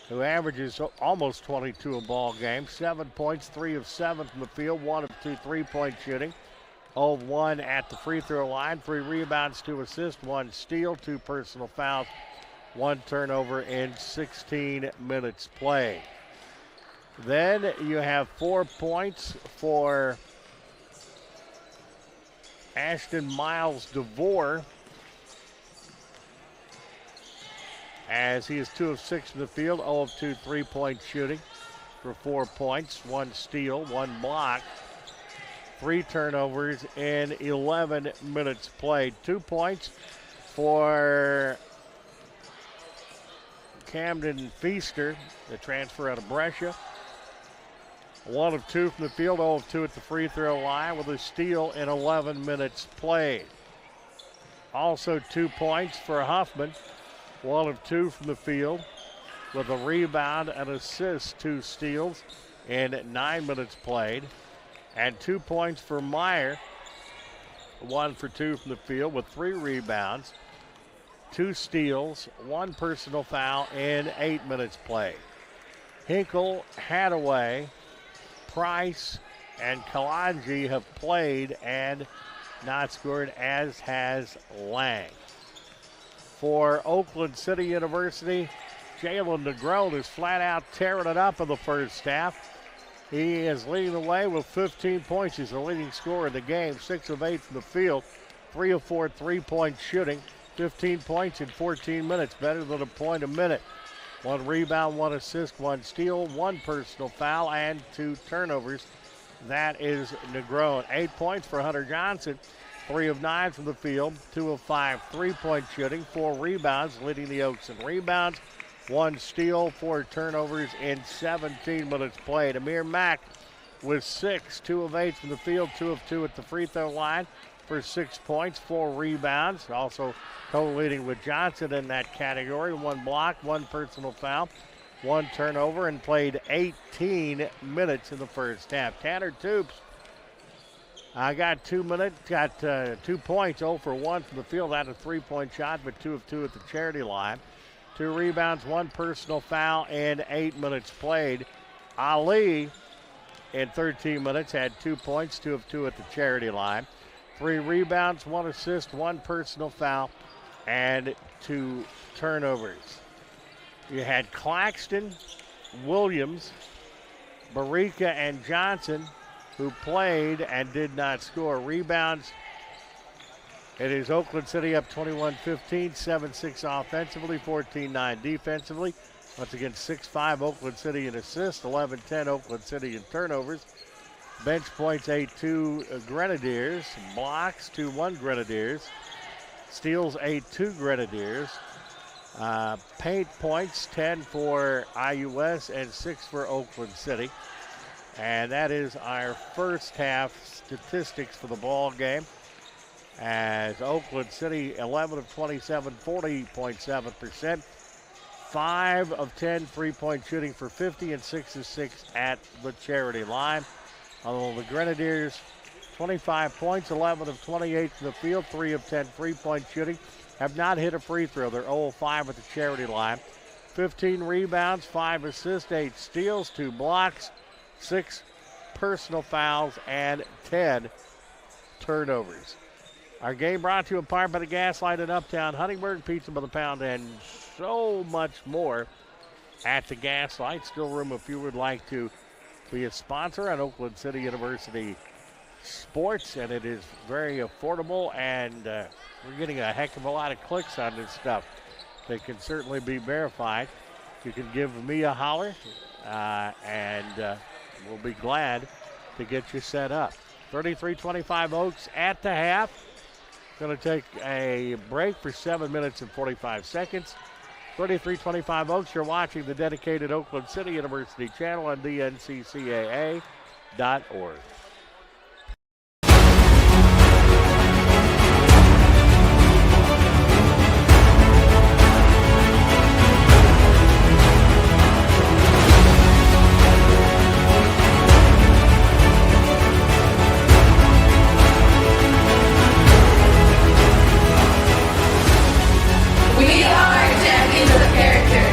who averages almost 22 a ball game. 7 points, 3 of 7 from the field, 1 of 2 3-point shooting, 0 of 1 at the free throw line, 3 rebounds, 2 assists, 1 steal, 2 personal fouls, 1 turnover in 16 minutes played. Then you have 4 points for Ashton Miles DeVore, as he is 2 of 6 from the field, 0 of 2 3-point shooting for 4 points, 1 steal, 1 block, 3 turnovers in 11 minutes played. 2 points for Camden Feaster, the transfer out of Brescia. 1 of 2 from the field, 0 of 2 at the free throw line with a steal in 11 minutes played. Also 2 points for Huffman, 1 of 2 from the field with a rebound and assist, 2 steals in 9 minutes played. And 2 points for Meyer, 1 for 2 from the field with 3 rebounds, 2 steals, 1 personal foul in 8 minutes played. Hinkle, Hadaway, Price, and Kalanji have played and not scored, as has Lang. For Oakland City University, Jalen Negron is flat out tearing it up in the first half. He is leading the way with 15 points. He's the leading scorer in the game, 6 of 8 from the field, 3 of 4 3-point shooting, 15 points in 14 minutes, better than a point a minute. 1 rebound, 1 assist, 1 steal, 1 personal foul, and 2 turnovers. That is Negron. 8 points for Hunter Johnson, 3 of 9 from the field, 2 of 5 3-point shooting, 4 rebounds, leading the Oaks in rebounds, 1 steal, 4 turnovers in 17 minutes played. Amir Mack with 6, 2 of 8 from the field, 2 of 2 at the free throw line for 6 points, 4 rebounds. Also co-leading with Johnson in that category. 1 block, 1 personal foul, 1 turnover, and played 18 minutes in the first half. Tanner Toops got 2 minutes, got 2 points, 0 for 1 from the field. Had a 3-point shot, but 2 of 2 at the charity line. 2 rebounds, 1 personal foul, and 8 minutes played. Ali, in 13 minutes, had 2 points, 2 of 2 at the charity line. 3 rebounds, 1 assist, 1 personal foul, and 2 turnovers. You had Claxton, Williams, Barica, and Johnson, who played and did not score. Rebounds, it is Oakland City up 21-15, 7-6 offensively, 14-9 defensively. Once again, 6-5 Oakland City in assists, 11-10 Oakland City in turnovers. Bench points, 8-2 Grenadiers. Blocks, 2-1 Grenadiers. Steals, 8-2 Grenadiers. Paint points, 10 for IUS and 6 for Oakland City. And that is our first half statistics for the ball game. As Oakland City, 11 of 27, 40.7%. 5 of 10 3-point shooting for 50 and 6 of 6 at the charity line. Although the Grenadiers, 25 points, 11 of 28 from the field, 3 of 10 3-point shooting, have not hit a free throw. They're 0 of 5 at the charity line. 15 rebounds, 5 assists, 8 steals, 2 blocks, 6 personal fouls, and 10 turnovers. Our game brought to you in part by the Gaslight in Uptown, Huntingburg, Pizza by the Pound, and so much more at the Gaslight. Still room if you would like to be a sponsor at Oakland City University Sports, and it is very affordable, and we're getting a heck of a lot of clicks on this stuff. They can certainly be verified. You can give me a holler, and we'll be glad to get you set up. 33-25 Oaks at the half. Going to take a break for 7 minutes and 45 seconds. 33-25 Oaks, you're watching the dedicated Oakland City University channel on dnccaa.org. We are Jack into the character.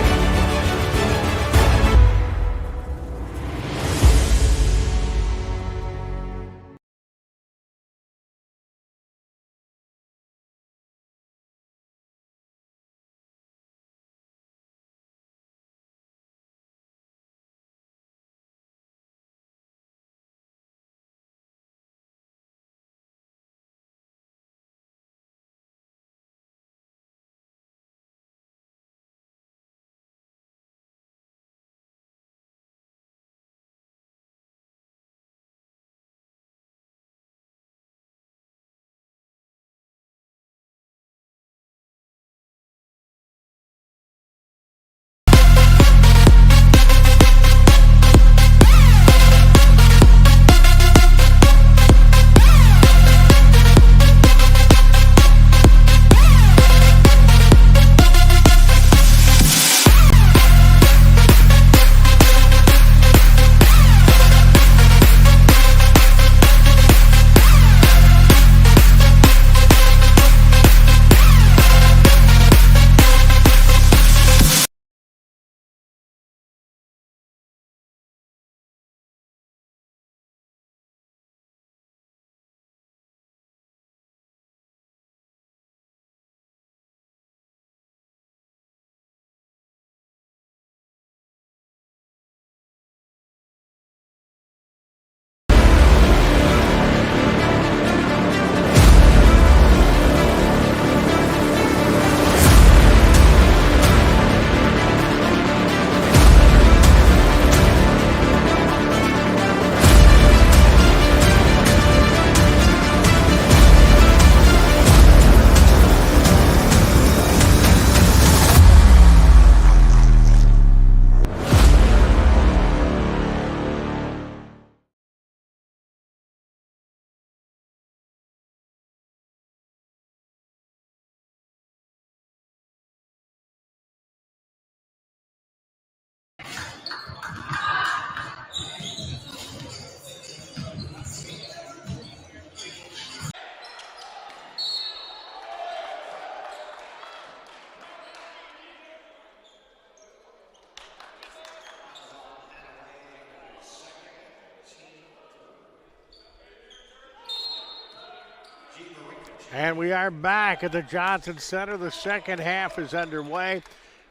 And we are back at the Johnson Center. The second half is underway.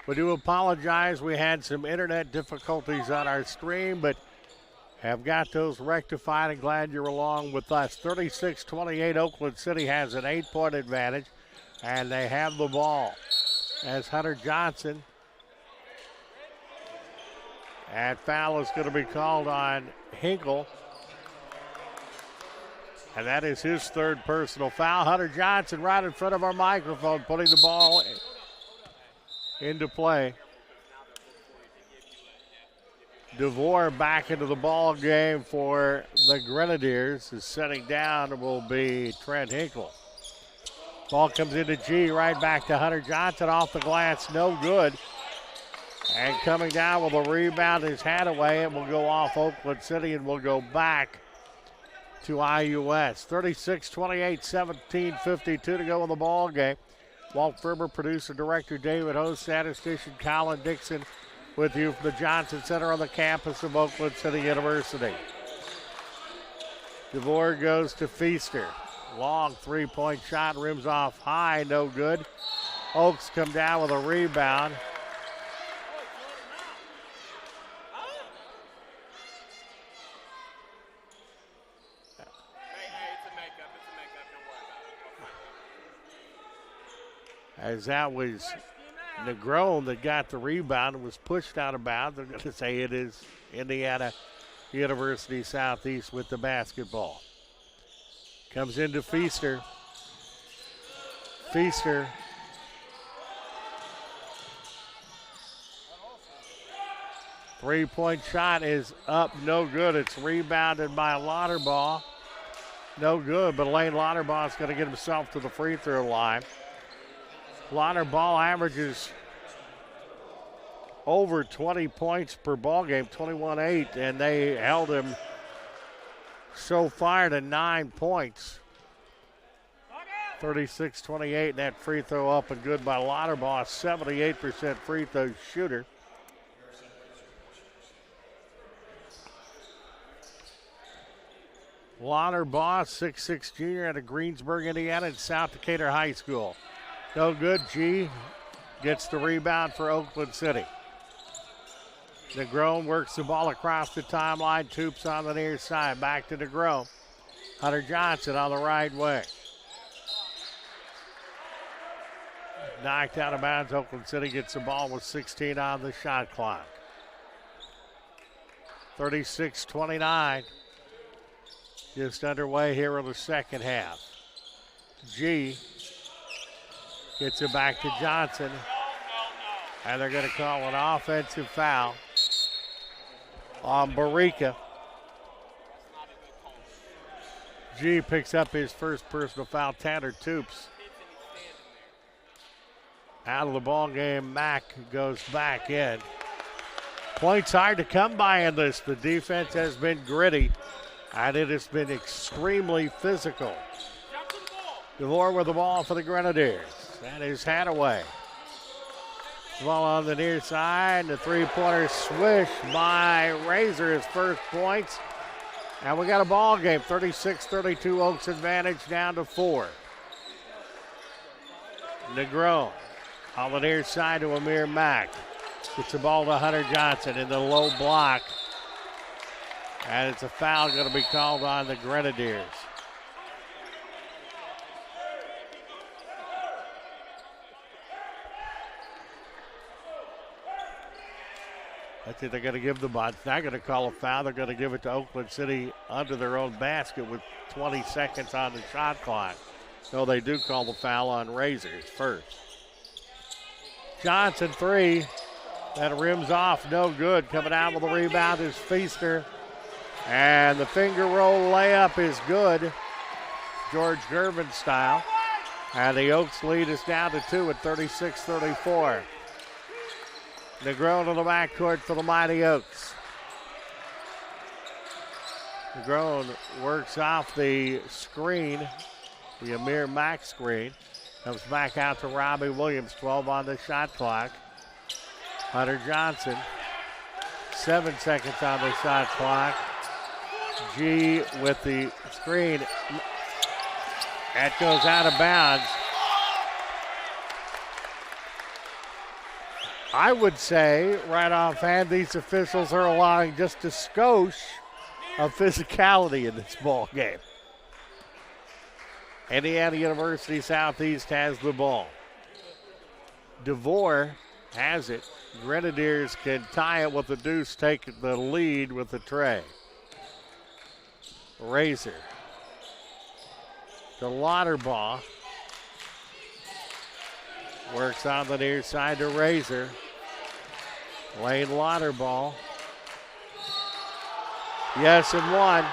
We do apologize. We had some internet difficulties on our stream, but have got those rectified and glad you're along with us. 36-28, Oakland City has an 8-point advantage, and they have the ball as Hunter Johnson. And foul is going to be called on Hinkle. And that is his third personal foul. Hunter Johnson right in front of our microphone putting the ball into play. DeVore back into the ball game for the Grenadiers. Is setting down will be Trent Hinkle. Ball comes into G, right back to Hunter Johnson off the glass, no good. And coming down with a rebound is Hadaway, and will go off Oakland City and will go back to IUS. 36-28, 17:52 to go in the ball game. Walt Ferber, producer, director David Host, statistician Colin Dixon with you from the Johnson Center on the campus of Oakland City University. DeVore goes to Feaster. Long three-point shot, rims off high, no good. Oaks come down with a rebound. As that was Negron that got the rebound and was pushed out of bounds. They're going to say it is Indiana University Southeast with the basketball. Comes into Feaster. Feaster. Three-point shot is up, no good. It's rebounded by Lauterbach. No good, but Lane Lauterbach is going to get himself to the free throw line. Lauterbach averages over 20 points per ball game, 21-8, and they held him so far to 9 points. 36-28, and that free throw up and good by Lauterbach, 78% free throw shooter. Lauterbach, 6'6" junior out of Greensburg, Indiana, and South Decatur High School. No good. G gets the rebound for Oakland City. Negron works the ball across the timeline. Toops on the near side. Back to Negron. Hunter Johnson on the right wing. Knocked out of bounds. Oakland City gets the ball with 16 on the shot clock. 36-29. Just underway here in the second half. G gets it back to Johnson. And they're going to call an offensive foul on Barica. G picks up his first personal foul. Tanner Toops out of the ball game. Mack goes back in. Points hard to come by in this. The defense has been gritty, and it has been extremely physical. DeVore with the ball for the Grenadiers. That is Hadaway. Ball on the near side. The three-pointer swish by Razor, his first points. And we got a ball game. 36-32 Oaks advantage down to 4. Negron on the near side to Amir Mack. Gets the ball to Hunter Johnson in the low block. And it's a foul going to be called on the Grenadiers. I think they're going to give the ball. It's not going to call a foul. They're going to give it to Oakland City under their own basket with 20 seconds on the shot clock. So they do call the foul on Razors first. Johnson three. That rims off, no good. Coming out with the rebound is Feaster. And the finger roll layup is good. George Gervin style. And the Oaks lead is down to 2 at 36-34. Negron to the backcourt for the Mighty Oaks. Negron works off the screen, the Amir Mack screen. Comes back out to Robbie Williams, 12 on the shot clock. Hunter Johnson, 7 seconds on the shot clock. G with the screen. That goes out of bounds. I would say, right offhand, these officials are allowing just a skosh of physicality in this ball game. Indiana University Southeast has the ball. DeVore has it. Grenadiers can tie it with the deuce, take the lead with the tray. Razor to Lauterbach. Works on the near side to Razor. Lane Lauterbach. Yes, and one.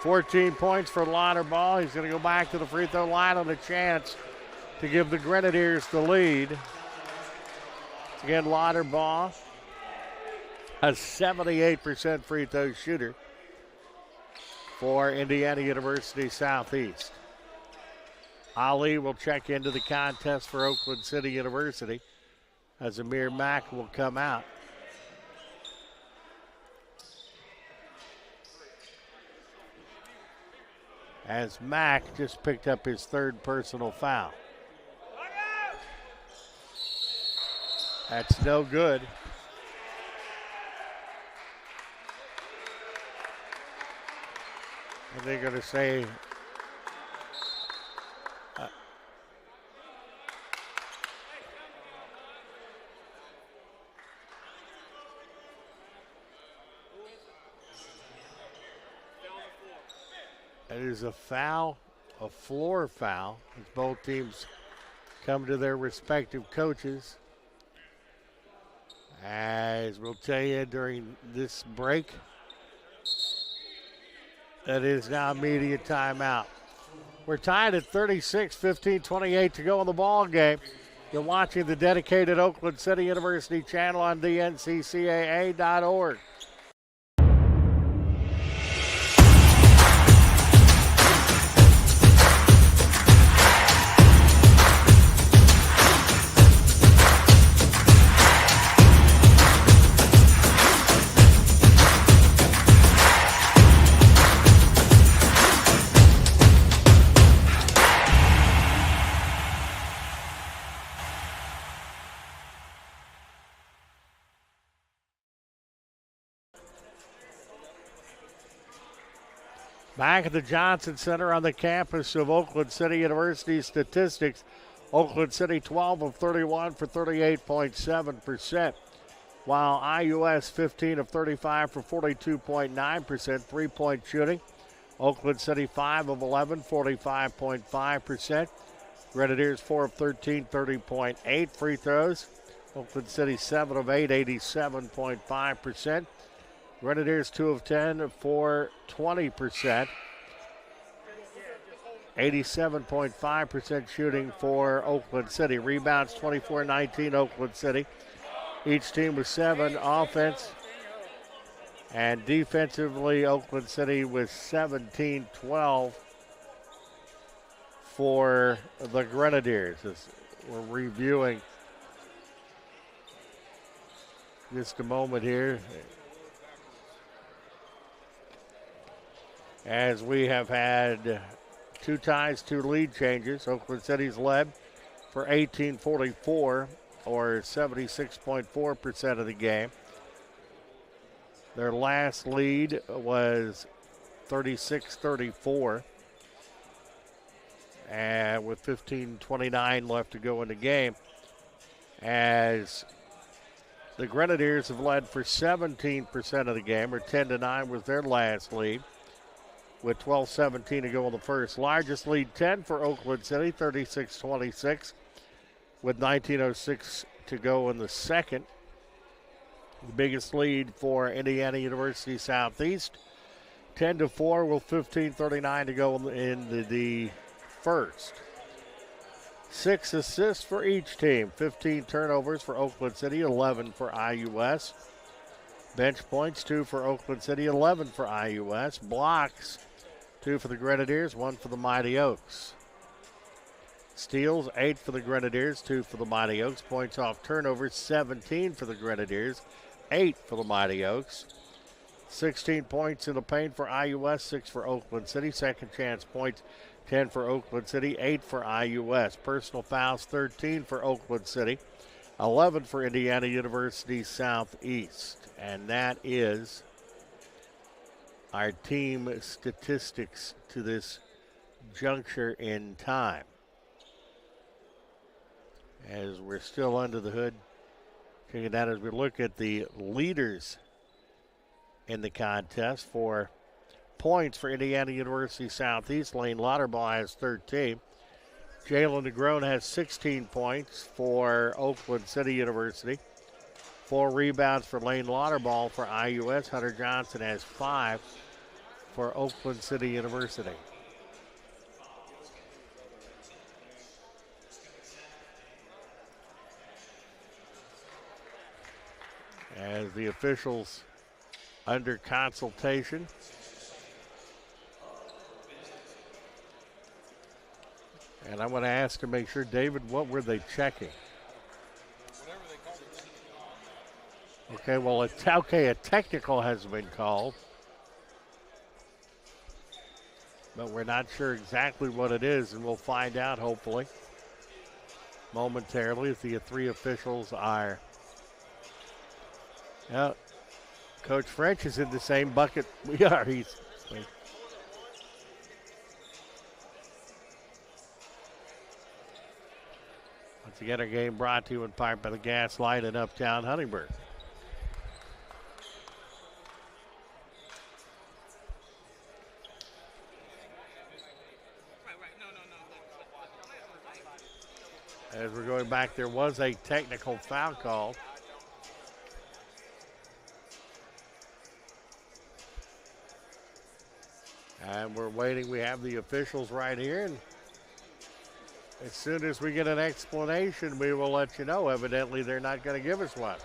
14 points for Lauterbach. He's going to go back to the free throw line on a chance to give the Grenadiers the lead. Again, Lauterbach, a 78% free throw shooter for Indiana University Southeast. Ali will check into the contest for Oakland City University as Amir Mack will come out. as Mack just picked up his third personal foul. That's no good. And they're going to say it is a foul, a floor foul, as both teams come to their respective coaches. As we'll tell you during this break, that is now immediate timeout. We're tied at 36, 15-28 to go in the ball game. You're watching the dedicated Oakland City University channel on dnccaa.org. Back at the Johnson Center on the campus of Oakland City University statistics, Oakland City 12 of 31 for 38.7%, while IUS 15 of 35 for 42.9% three-point shooting. Oakland City 5 of 11, 45.5%. Grenadiers 4 of 13, 30.8 free throws. Oakland City 7 of 8, 87.5%. Grenadiers 2 of 10 for 20%. 87.5% shooting for Oakland City. Rebounds 24-19 Oakland City. Each team with 7 offense. And defensively, Oakland City with 17-12 for the Grenadiers. As we're reviewing just a moment here. As we have had 2 ties, 2 lead changes. Oakland City's led for 18-44, or 76.4% of the game. Their last lead was 36-34. And with 15:29 left to go in the game, as the Grenadiers have led for 17% of the game, or 10-9 was their last lead, with 12:17 to go in the first. Largest lead 10 for Oakland City, 36-26, with 19:06 to go in the second. The biggest lead for Indiana University Southeast, 10-4 with 15:39 to go in the first. 6 assists for each team, 15 turnovers for Oakland City, 11 for IUS. Bench points, 2 for Oakland City, 11 for IUS. Blocks, 2 for the Grenadiers, 1 for the Mighty Oaks. Steals, 8 for the Grenadiers, 2 for the Mighty Oaks. Points off turnovers, 17 for the Grenadiers, 8 for the Mighty Oaks. 16 points in the paint for IUS, 6 for Oakland City. Second chance points, 10 for Oakland City, 8 for IUS. Personal fouls, 13 for Oakland City, 11 for Indiana University Southeast. And that is our team statistics to this juncture in time. As we're still under the hood, checking that as we look at the leaders in the contest for points for Indiana University Southeast. Lane Lauterball has 13. Jalen DeGrone has 16 points for Oakland City University. 4 rebounds for Lane Lauterball for IUS. Hunter Johnson has 5 for Oakland City University. As the officials under consultation. And I'm going to ask to make sure, David, what were they checking? Okay, well, a technical has been called. but we're not sure exactly what it is, and we'll find out hopefully momentarily if the three officials are. Coach French is in the same bucket we are. Once again, our game brought to you in part by the Gas Light in Uptown Huntingburg. As we're going back, there was a technical foul call. And we're waiting. We have the officials right here. And as soon as we get an explanation, we will let you know. Evidently, they're not going to give us one.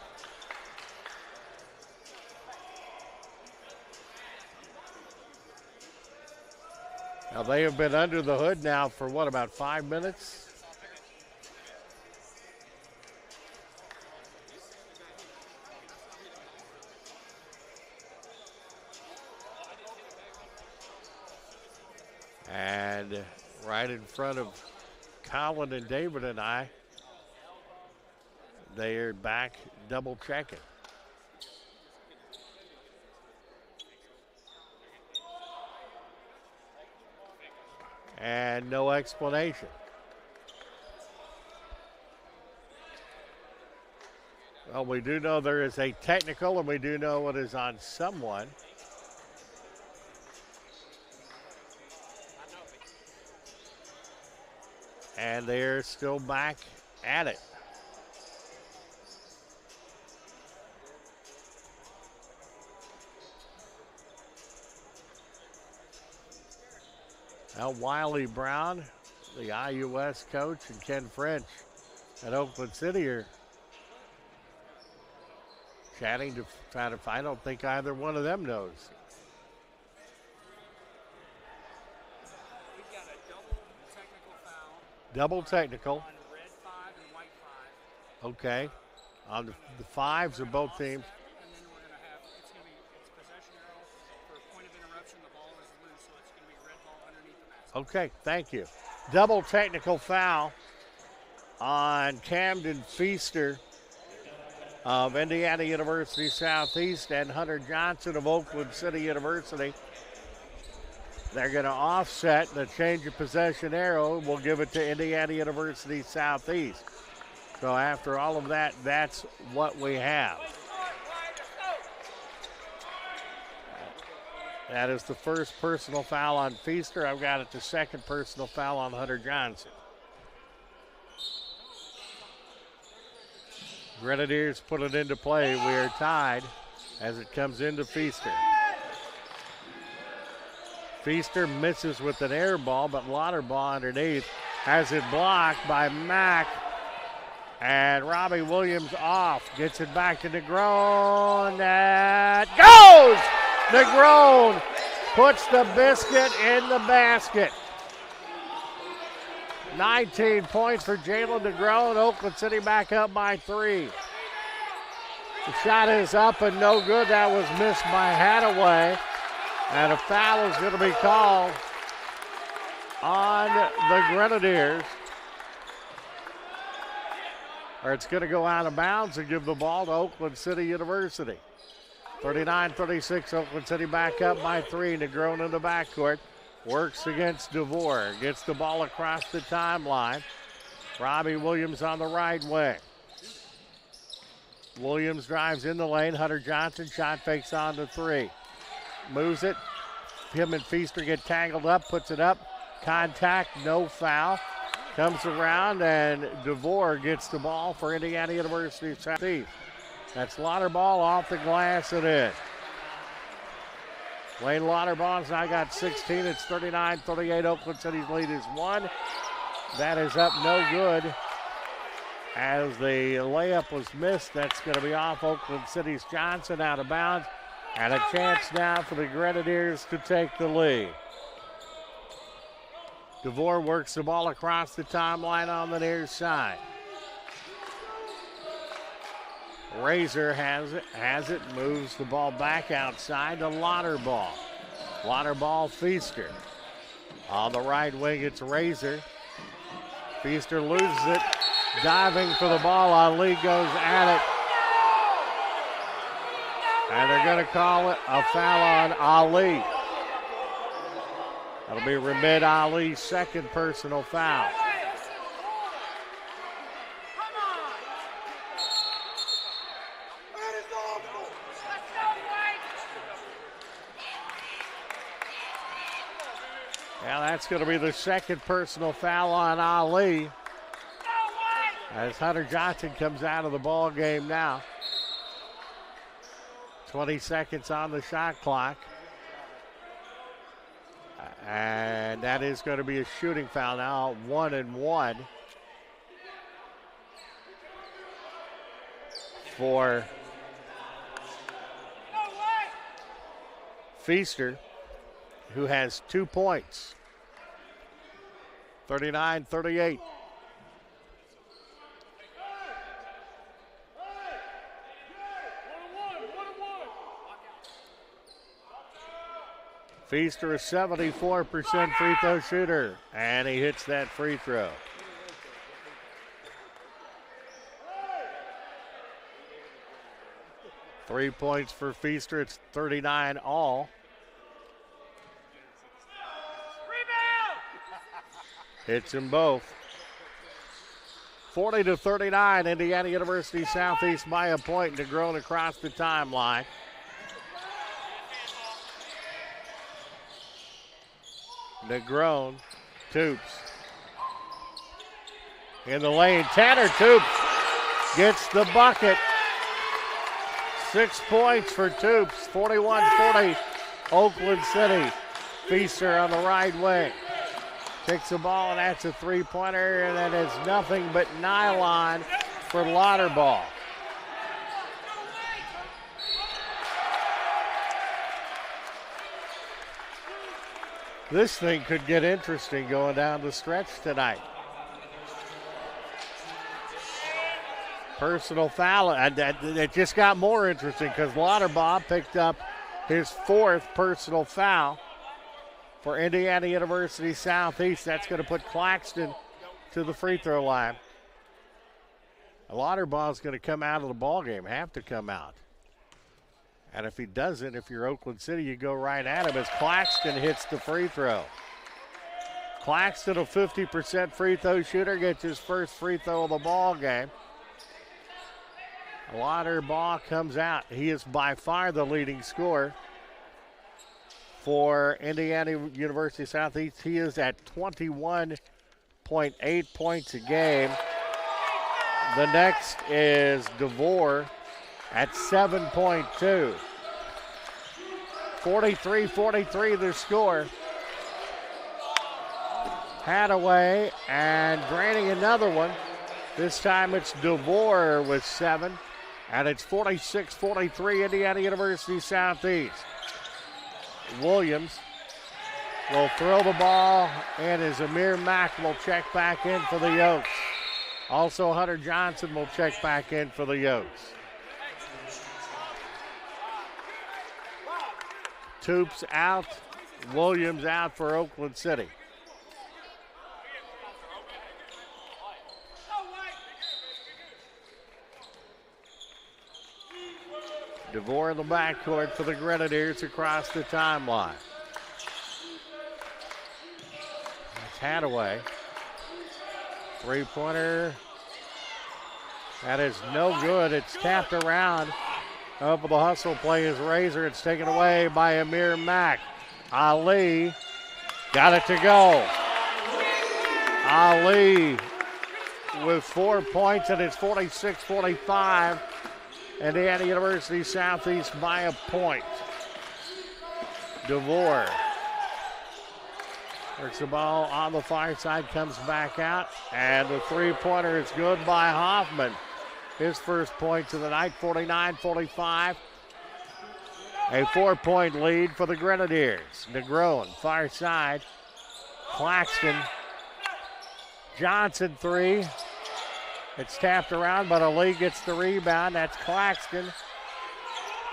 Now, they have been under the hood now for what, about 5 minutes? And right in front of Colin and David and I, they are back double checking. And no explanation. Well, we do know there is a technical, and we do know it is on someone. And they're still back at it. Now Wiley Brown, the IUS coach, and Ken French at Oakland City are chatting to try to find. I don't think either one of them knows. We've got a double technical foul. Double technical. On red 5 and white 5. Okay. On the fives of both teams. And then we're going to have, it's possession arrow for a point of interruption. The ball is loose, so it's going to be a red ball underneath the basket. Okay, thank you. Double technical foul on Camden Feaster of Indiana University Southeast and Hunter Johnson of Oakland City University. They're going to offset the change of possession arrow. We'll give it to Indiana University Southeast. So after all of that, that's what we have. That is the first personal foul on Feaster. I've got it the second personal foul on Hunter Johnson. Grenadiers put it into play. We are tied as it comes into Feaster. Feaster misses with an air ball, but Lauterball underneath has it blocked by Mack. And Robbie Williams off. Gets it back to Negron. That goes! Negron puts the biscuit in the basket. 19 points for Jalen Negron. Oakland City back up by 3. The shot is up and no good. That was missed by Hadaway. And a foul is going to be called on the Grenadiers. Or it's going to go out of bounds and give the ball to Oakland City University. 39-36, Oakland City back up by 3. Negron in the backcourt. Works against DeVore. Gets the ball across the timeline. Robbie Williams on the right wing. Williams drives in the lane. Hunter Johnson shot fakes on to 3. Moves it. Him and Feaster get tangled up. Puts it up. Contact. No foul. Comes around and DeVore gets the ball for Indiana University Southeast. That's Lauterball off the glass and in. Wayne Lauterball's now got 16. It's 39-38. Oakland City's lead is 1. That is up no good. As the layup was missed, that's going to be off Oakland City's Johnson out of bounds. And a chance now for the Grenadiers to take the lead. DeVore works the ball across the timeline on the near side. Razor has it, moves the ball back outside to Lauterball. Lauterball Feaster. On the right wing, it's Razor. Feaster loses it. Diving for the ball. Ali goes at it. And they're going to call it a foul on Ali. That'll be Ramid Ali's second personal foul. Yeah, that's going to be the second personal foul on Ali. As Hunter Johnson comes out of the ball game now. 20 seconds on the shot clock. And that is going to be a shooting foul now, 1-1 for Feaster, who has 2 points. 39-38. Feaster, a 74% free throw shooter, and he hits that free throw. Three points for Feaster. It's 39 all. Hits them both. 40-39, Indiana University Southeast by a point. DeGrone across the timeline. DeGrone, Toops. In the lane, Tanner Toops gets the bucket. 6 points for Toops, 41-40, Oakland City. Feaster on the right wing. Takes the ball, and that's a three-pointer, and that is nothing but nylon for Lauterball. This thing could get interesting going down the stretch tonight. Personal foul, and it just got more interesting because Lauterball picked up his 4th personal foul for Indiana University Southeast. That's going to put Claxton to the free throw line. Lauterball is going to come out of the ball game, have to come out. And if he doesn't, if you're Oakland City, you go right at him as Claxton hits the free throw. Claxton, a 50% free throw shooter, gets his first free throw of the ball game. Lauterball comes out. He is by far the leading scorer for Indiana University Southeast. He is at 21.8 points a game. The next is DeVore at 7.2. 43-43 the score. Hadaway and draining another one. This time it's DeVore with 7. And it's 46-43 Indiana University Southeast. Williams will throw the ball, and as Amir Mack will check back in for the Yokes. Also, Hunter Johnson will check back in for the Yokes. Toops out, Williams out for Oakland City. DeVore in the backcourt for the Grenadiers across the timeline. That's Hadaway. Three-pointer. That is no good. It's tapped around. Up with the hustle play is Razor. It's taken away by Amir Mack. Ali got it to go. Ali with 4 points, and it's 46-45. Indiana University Southeast by a point. DeVore works the ball on the far side, comes back out, and the three-pointer is good by Hoffman. His first point of the night, 49-45. A 4-point lead for the Grenadiers. DeGrone, far side. Claxton. Johnson, 3. It's tapped around, but Ali gets the rebound. That's Claxton.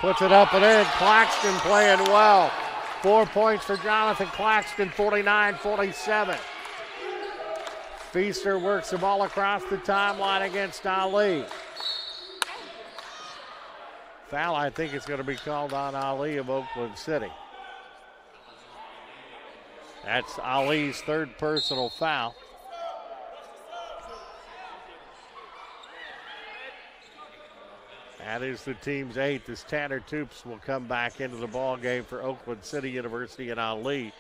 Puts it up and in. Claxton playing well. 4 points for Jonathan Claxton, 49-47. Feaster works the ball across the timeline against Ali. Foul, I think, is going to be called on Ali of Oakland City. That's Ali's third personal foul. That is the team's 8th as Tanner Toops will come back into the ball game for Oakland City University, and Ali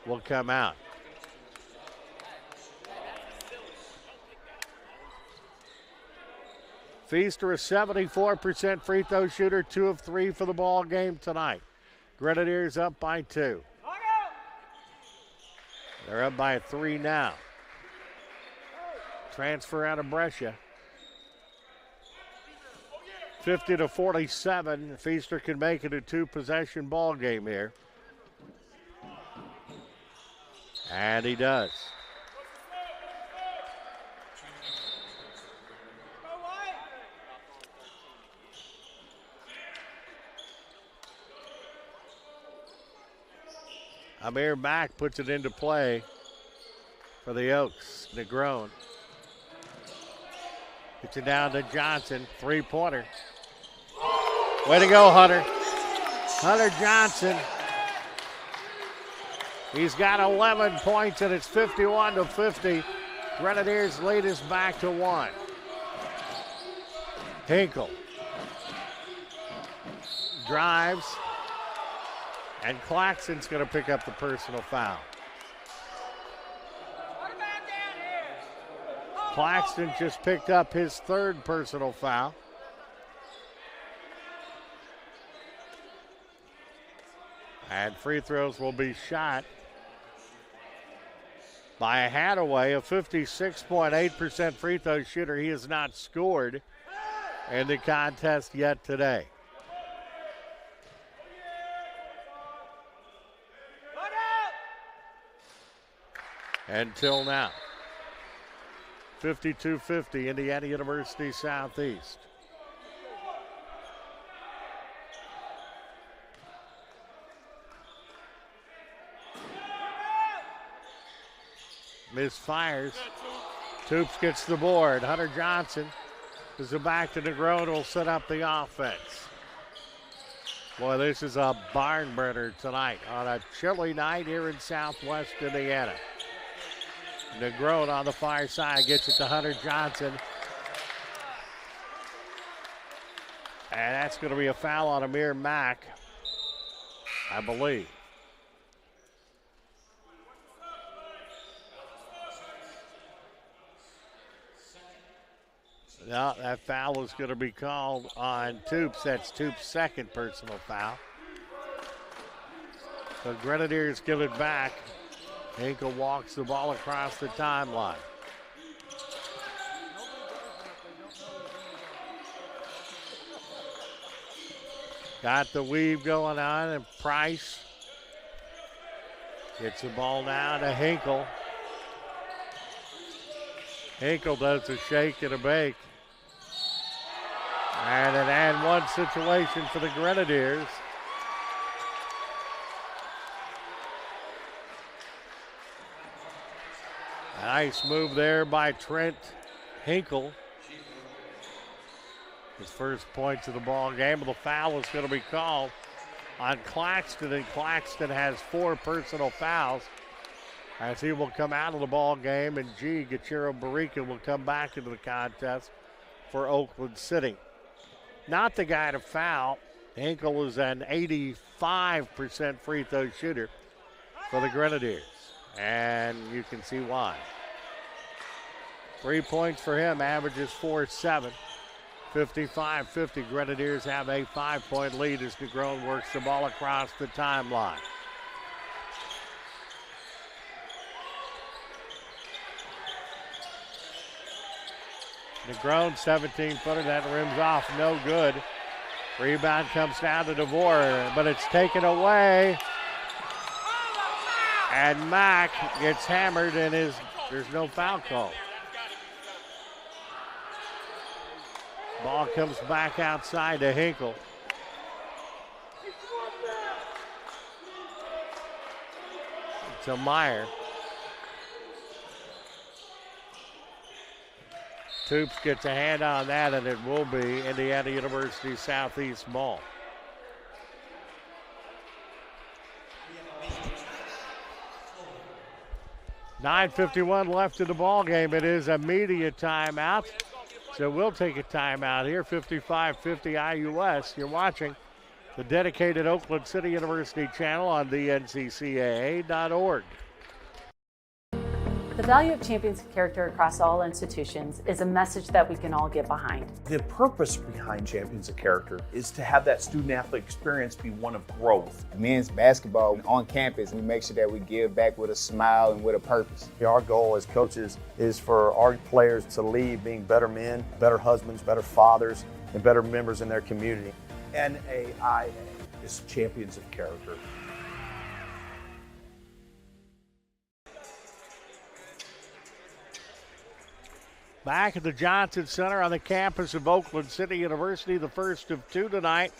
will come out. Feaster, a 74% free throw shooter, 2 of 3 for the ball game tonight. Grenadiers up by 2. They're up by 3 now. Transfer out of Brescia. 50-47. Feaster can make it a 2-possession ball game here. And he does. Amir Mack puts it into play for the Oaks. Negron. Gets it down to Johnson. 3-pointer. Way to go, Hunter. Hunter Johnson. He's got 11 points, and it's 51-50. Grenadiers lead us back to 1. Hinkle. Drives. And Claxton's going to pick up the personal foul. Claxton just picked up his 3rd personal foul. And free throws will be shot by Hadaway, a 56.8% free throw shooter. He has not scored in the contest yet today. Until now. 52-50, Indiana University Southeast. Misfires. Toops gets the board. Hunter Johnson is back to Negron, will set up the offense. Boy, this is a barn burner tonight on a chilly night here in Southwest Indiana. Negron on the far side gets it to Hunter Johnson. And that's going to be a foul on Amir Mack, I believe. No, that foul is going to be called on Toops. That's Toops' 2nd personal foul. So Grenadiers give it back. Hinkle walks the ball across the timeline. Got the weave going on, and Price gets the ball now to Hinkle. Hinkle does a shake and a bake. And an and one situation for the Grenadiers. Nice move there by Trent Hinkle. His first points of the ball game. The foul is going to be called on Claxton, and Claxton has 4 personal fouls as he will come out of the ball game, and Gachiro Barika will come back into the contest for Oakland City. Not the guy to foul. Hinkle is an 85% free throw shooter for the Grenadiers, and you can see why. 3 points for him, averages 4-7. 55-50, Grenadiers have a 5-point lead as Negron works the ball across the timeline. Negron, 17-footer, that rims off, no good. Rebound comes down to DeVore, but it's taken away. And Mack gets hammered, and there's no foul call. Ball comes back outside to Hinkle. to Meyer. Toops gets a hand on that, and it will be Indiana University Southeast ball. .9:51 left in the ball game. It is a media timeout, so we'll take a timeout here. 55-50 IUS. You're watching the dedicated Oakland City University channel on dnccaa.org. The value of champions of character across all institutions is a message that we can all get behind. The purpose behind Champions of Character is to have that student-athlete experience be one of growth. Men's basketball on campus, we make sure that we give back with a smile and with a purpose. Our goal as coaches is for our players to leave being better men, better husbands, better fathers, and better members in their community. NAIA is Champions of Character. Back at the Johnson Center on the campus of Oakland City University, the first of two tonight.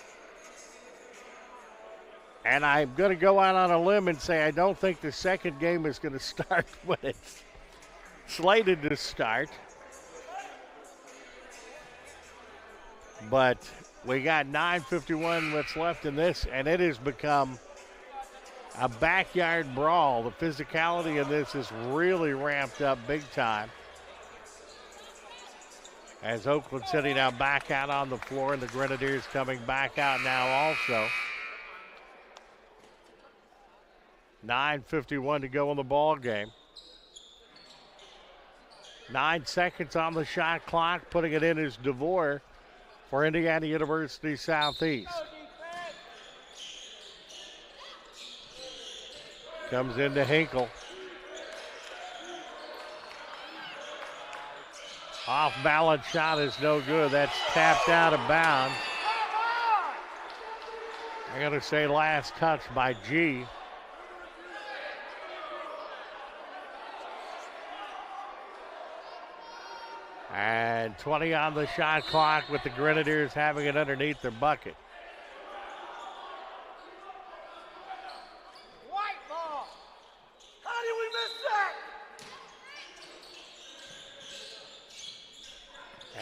And I'm going to go out on a limb and say I don't think the second game is going to start when it's slated to start. But we got 9:51 what's left in this, and it has become a backyard brawl. The physicality in this is really ramped up big time. As Oakland City now back out on the floor, and the Grenadiers coming back out now also. 9:51 to go in the ball game. 9 seconds on the shot clock. Putting it in is DeVore for Indiana University Southeast. Comes into Hinkle. Off balance shot is no good. That's tapped out of bounds. I'm going to say last touch by G. And 20 on the shot clock with the Grenadiers having it underneath their bucket. White ball. How did we miss that?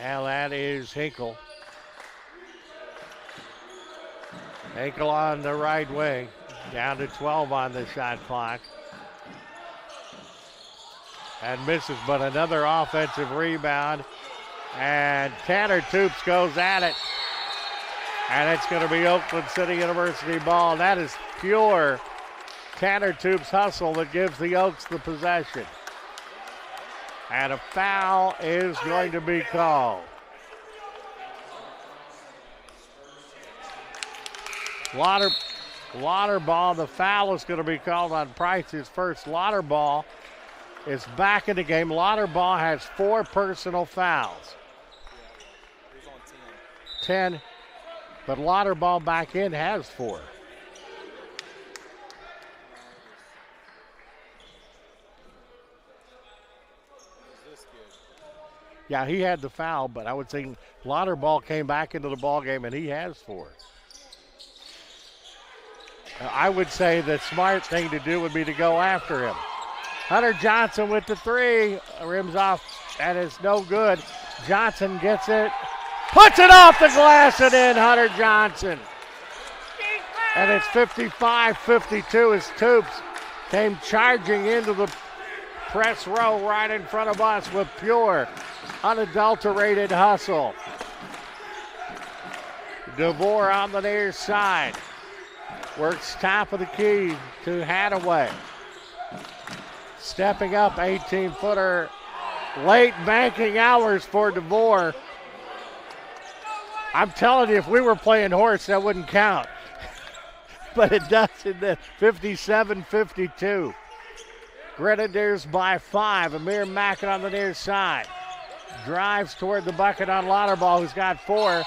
And that is Hinkle. Hinkle on the right wing. Down to 12 on the shot clock. And misses, but another offensive rebound. And Tanner Toops goes at it. And it's going to be Oakland City University ball. That is pure Tanner Toops hustle that gives the Oaks the possession. And a foul is going to be called. Lauterball, the foul is going to be called on Price's first. Lauterball is back in the game. Lauterball has 4 personal fouls. 10, but Lauterball back in has 4. Yeah, he had the foul, but I would say Lauterball came back into the ball game and he has 4. I would say the smart thing to do would be to go after him. Hunter Johnson with the 3, rims off, and it's no good. Johnson gets it, puts it off the glass and in, Hunter Johnson. And it's 55-52 as Toops came charging into the press row right in front of us with pure, unadulterated hustle. DeVore on the near side. Works top of the key to Hadaway. Stepping up, 18-footer. Late banking hours for DeVore. I'm telling you, if we were playing horse, that wouldn't count. But it does in the 57-52. Grenadiers by 5. Amir Mack on the near side. Drives toward the bucket on Lauterball, who's got 4.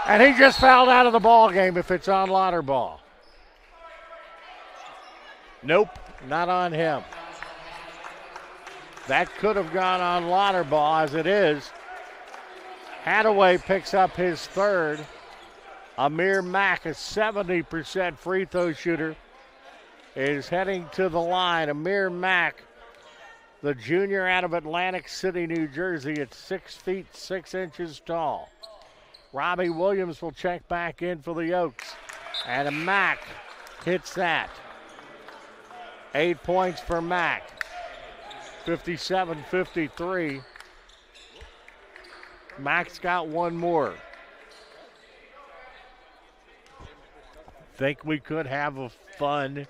And he just fouled out of the ball game if it's on Lauterball. Nope, not on him. That could have gone on Lauterball as it is. Hadaway picks up his 3rd. Amir Mack, a 70% free throw shooter, is heading to the line. Amir Mack, the junior out of Atlantic City, New Jersey, at 6 feet 6 inches tall. Robbie Williams will check back in for the Oaks. And Mack hits that. 8 points for Mack. 57-53. Mack's got one more. Think we could have a fun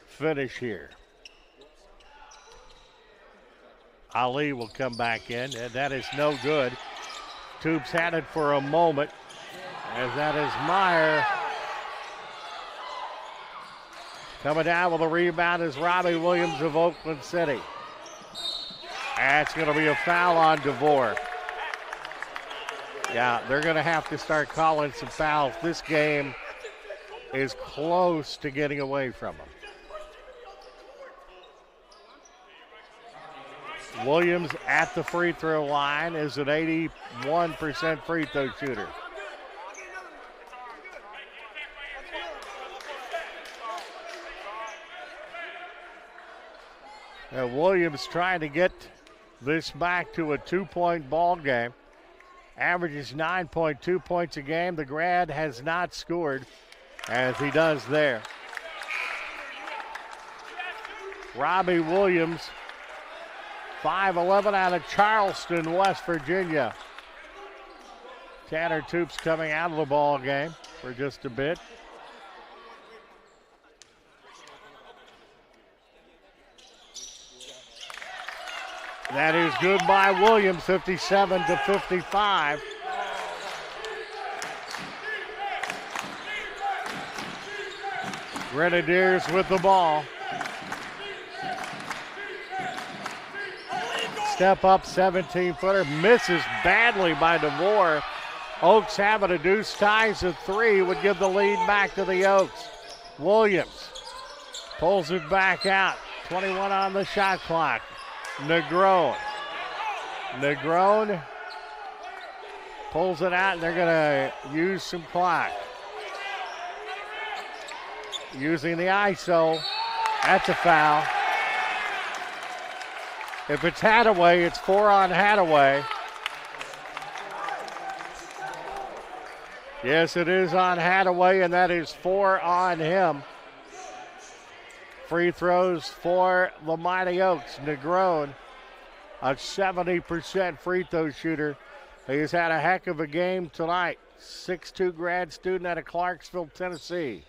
finish here. Ali will come back in, and that is no good. Tubes had it for a moment, as that is Meyer. Coming down with a rebound is Robbie Williams of Oakland City. That's going to be a foul on DeVore. Yeah, they're going to have to start calling some fouls. This game is close to getting away from them. Williams at the free throw line is an 81% free throw shooter. Williams trying to get this back to a 2-point ball game. Averages 9.2 points a game. The grad has not scored as he does there. Robbie Williams, 5'11" out of Charleston, West Virginia. Tanner Toops coming out of the ball game for just a bit. That is good by Williams, 57-55. Grenadiers with the ball. Step up 17-footer, misses badly by DeVore. Oaks have it, a deuce ties at 3, would give the lead back to the Oaks. Williams pulls it back out, 21 on the shot clock. Negron pulls it out, and they're going to use some clock. Using the ISO, that's a foul. If it's Hadaway, it's 4 on Hadaway. Yes, it is on Hadaway, and that is 4 on him. Free throws for the Mighty Oaks. Negron, a 70% free throw shooter. He's had a heck of a game tonight. 6'2" grad student out of Clarksville, Tennessee.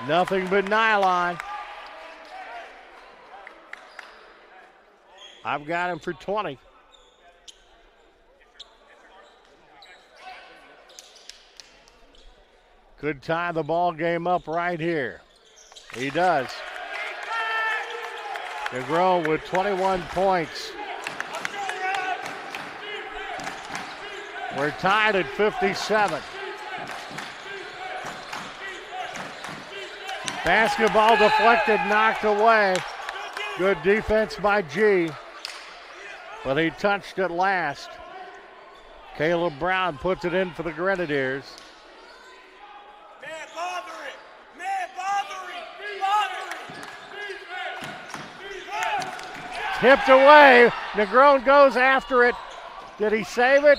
Nothing but nylon. I've got him for 20. Could tie the ball game up right here. He does. Negron with 21 points. We're tied at 57. Basketball deflected, knocked away. Good defense by G, but he touched it last. Caleb Brown puts it in for the Grenadiers. Tipped away. Negron goes after it. Did he save it?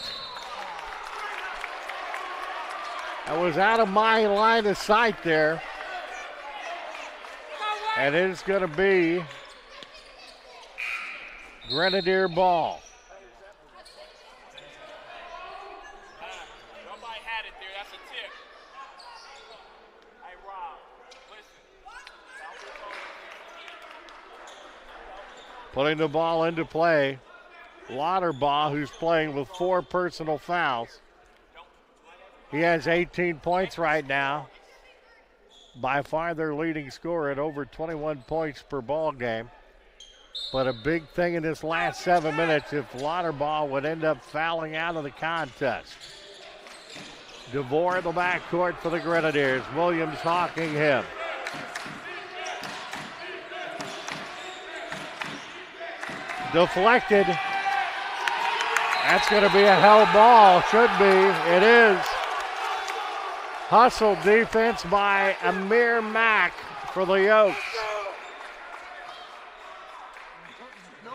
That was out of my line of sight there. And it's going to be Grenadier ball. Nobody had it there. That's a tip. Hey, Rob, listen. Putting the ball into play, Lauterbaugh, who's playing with 4 personal fouls. He has 18 points right now. By far their leading scorer at over 21 points per ball game. But a big thing in this last 7 minutes if Lauterbaugh would end up fouling out of the contest. DeVore in the backcourt for the Grenadiers. Williams hawking him. Deflected. That's going to be a held ball. Should be. It is. Hustle defense by Amir Mack for the Oaks.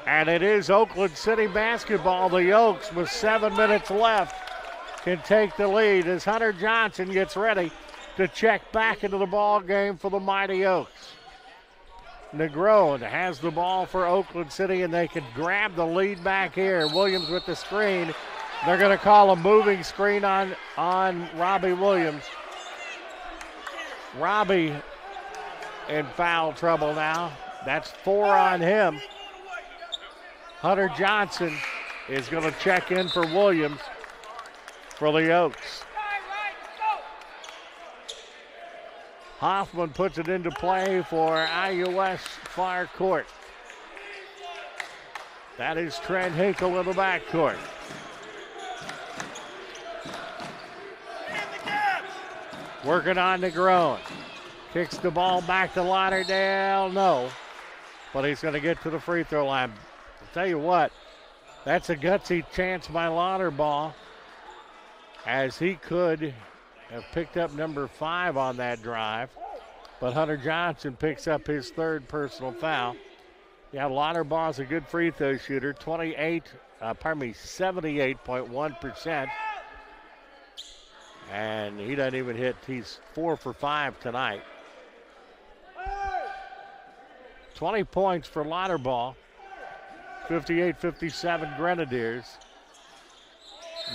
And it is Oakland City basketball. The Oaks, with 7 minutes left, can take the lead as Hunter Johnson gets ready to check back into the ball game for the Mighty Oaks. Negron has the ball for Oakland City, and they can grab the lead back here. Williams with the screen. They're going to call a moving screen on Robbie Williams. Robbie in foul trouble now. That's 4 on him. Hunter Johnson is going to check in for Williams for the Oaks. Hoffman puts it into play for IUS far court. That is Trent Hinkle in the backcourt. Working on Negron. Kicks the ball back to Lauderdale. No. But he's going to get to the free throw line. I'll tell you what, that's a gutsy chance by Lauterball, as he could have picked up number 5 on that drive. But Hunter Johnson picks up his 3rd personal foul. Yeah, Lauterball's a good free throw shooter, 78.1%. And he doesn't even hit. He's 4 for 5 tonight. 20 points for Lauterball. 58-57 Grenadiers.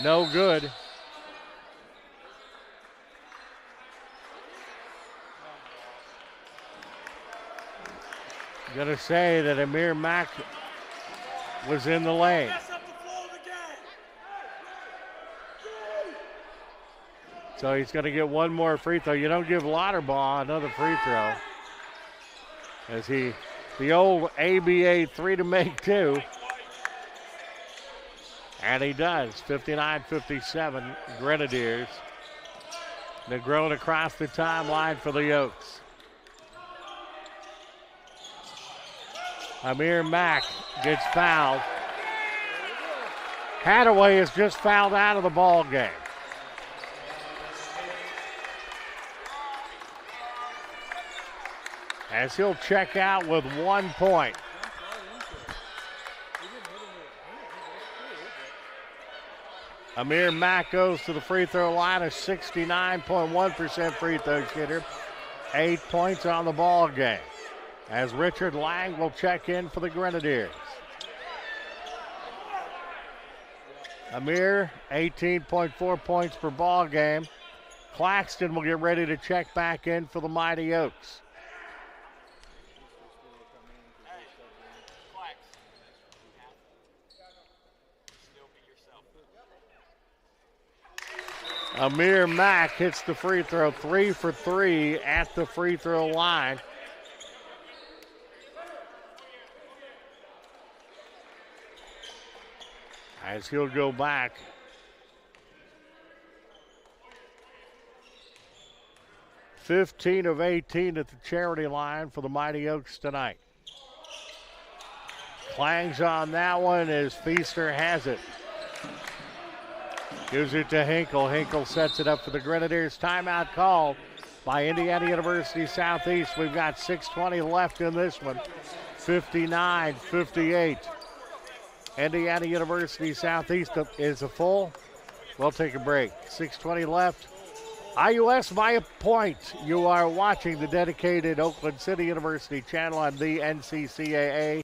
No good. Gonna say that Amir Mack was in the lane. So he's gonna get one more free throw. You don't give Lauterball another free throw, as the old ABA 3 to make 2. And he does. 59-57 Grenadiers. Negron across the timeline for the Oaks. Amir Mack gets fouled. Hadaway is just fouled out of the ball game. As he'll check out with 1 point. Amir Mack goes to the free throw line, a 69.1% free throw shooter. 8 points on the ball game, as Richard Lang will check in for the Grenadiers. Amir, 18.4 points per ball game. Claxton will get ready to check back in for the Mighty Oaks. Amir Mack hits the free throw, 3 for 3 at the free throw line. As he'll go back. (15 of 18 at the charity line for the Mighty Oaks tonight. Clangs on that one as Feaster has it. Gives it to Hinkle. Hinkle sets it up for the Grenadiers. Timeout called by Indiana University Southeast. We've got 6:20 left in this one. 59-58. Indiana University Southeast is a full. We'll take a break. 6:20 left. IUS by a point. You are watching the dedicated Oakland City University channel on the NCCAA.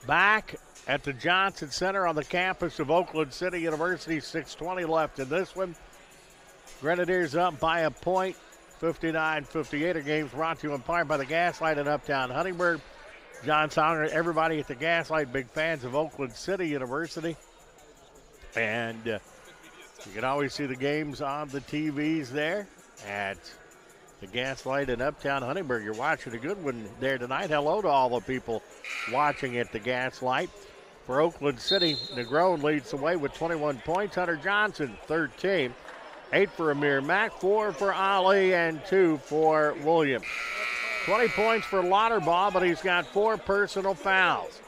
Back at the Johnson Center on the campus of Oakland City University. 6:20 left in this one. Grenadiers up by a point, 59-58. Our game's brought to you in part by the Gaslight in Uptown Huntingburg. John Songer, everybody at the Gaslight, big fans of Oakland City University. And you can always see the games on the TVs there at the Gaslight in Uptown Huntingburg. You're watching a good one there tonight. Hello to all the people watching at the Gaslight. For Oakland City, Negron leads the way with 21 points. Hunter Johnson, 13. 8 for Amir Mack, 4 for Ali, and 2 for Williams. 20 points for Lauterbach, but he's got 4 personal fouls.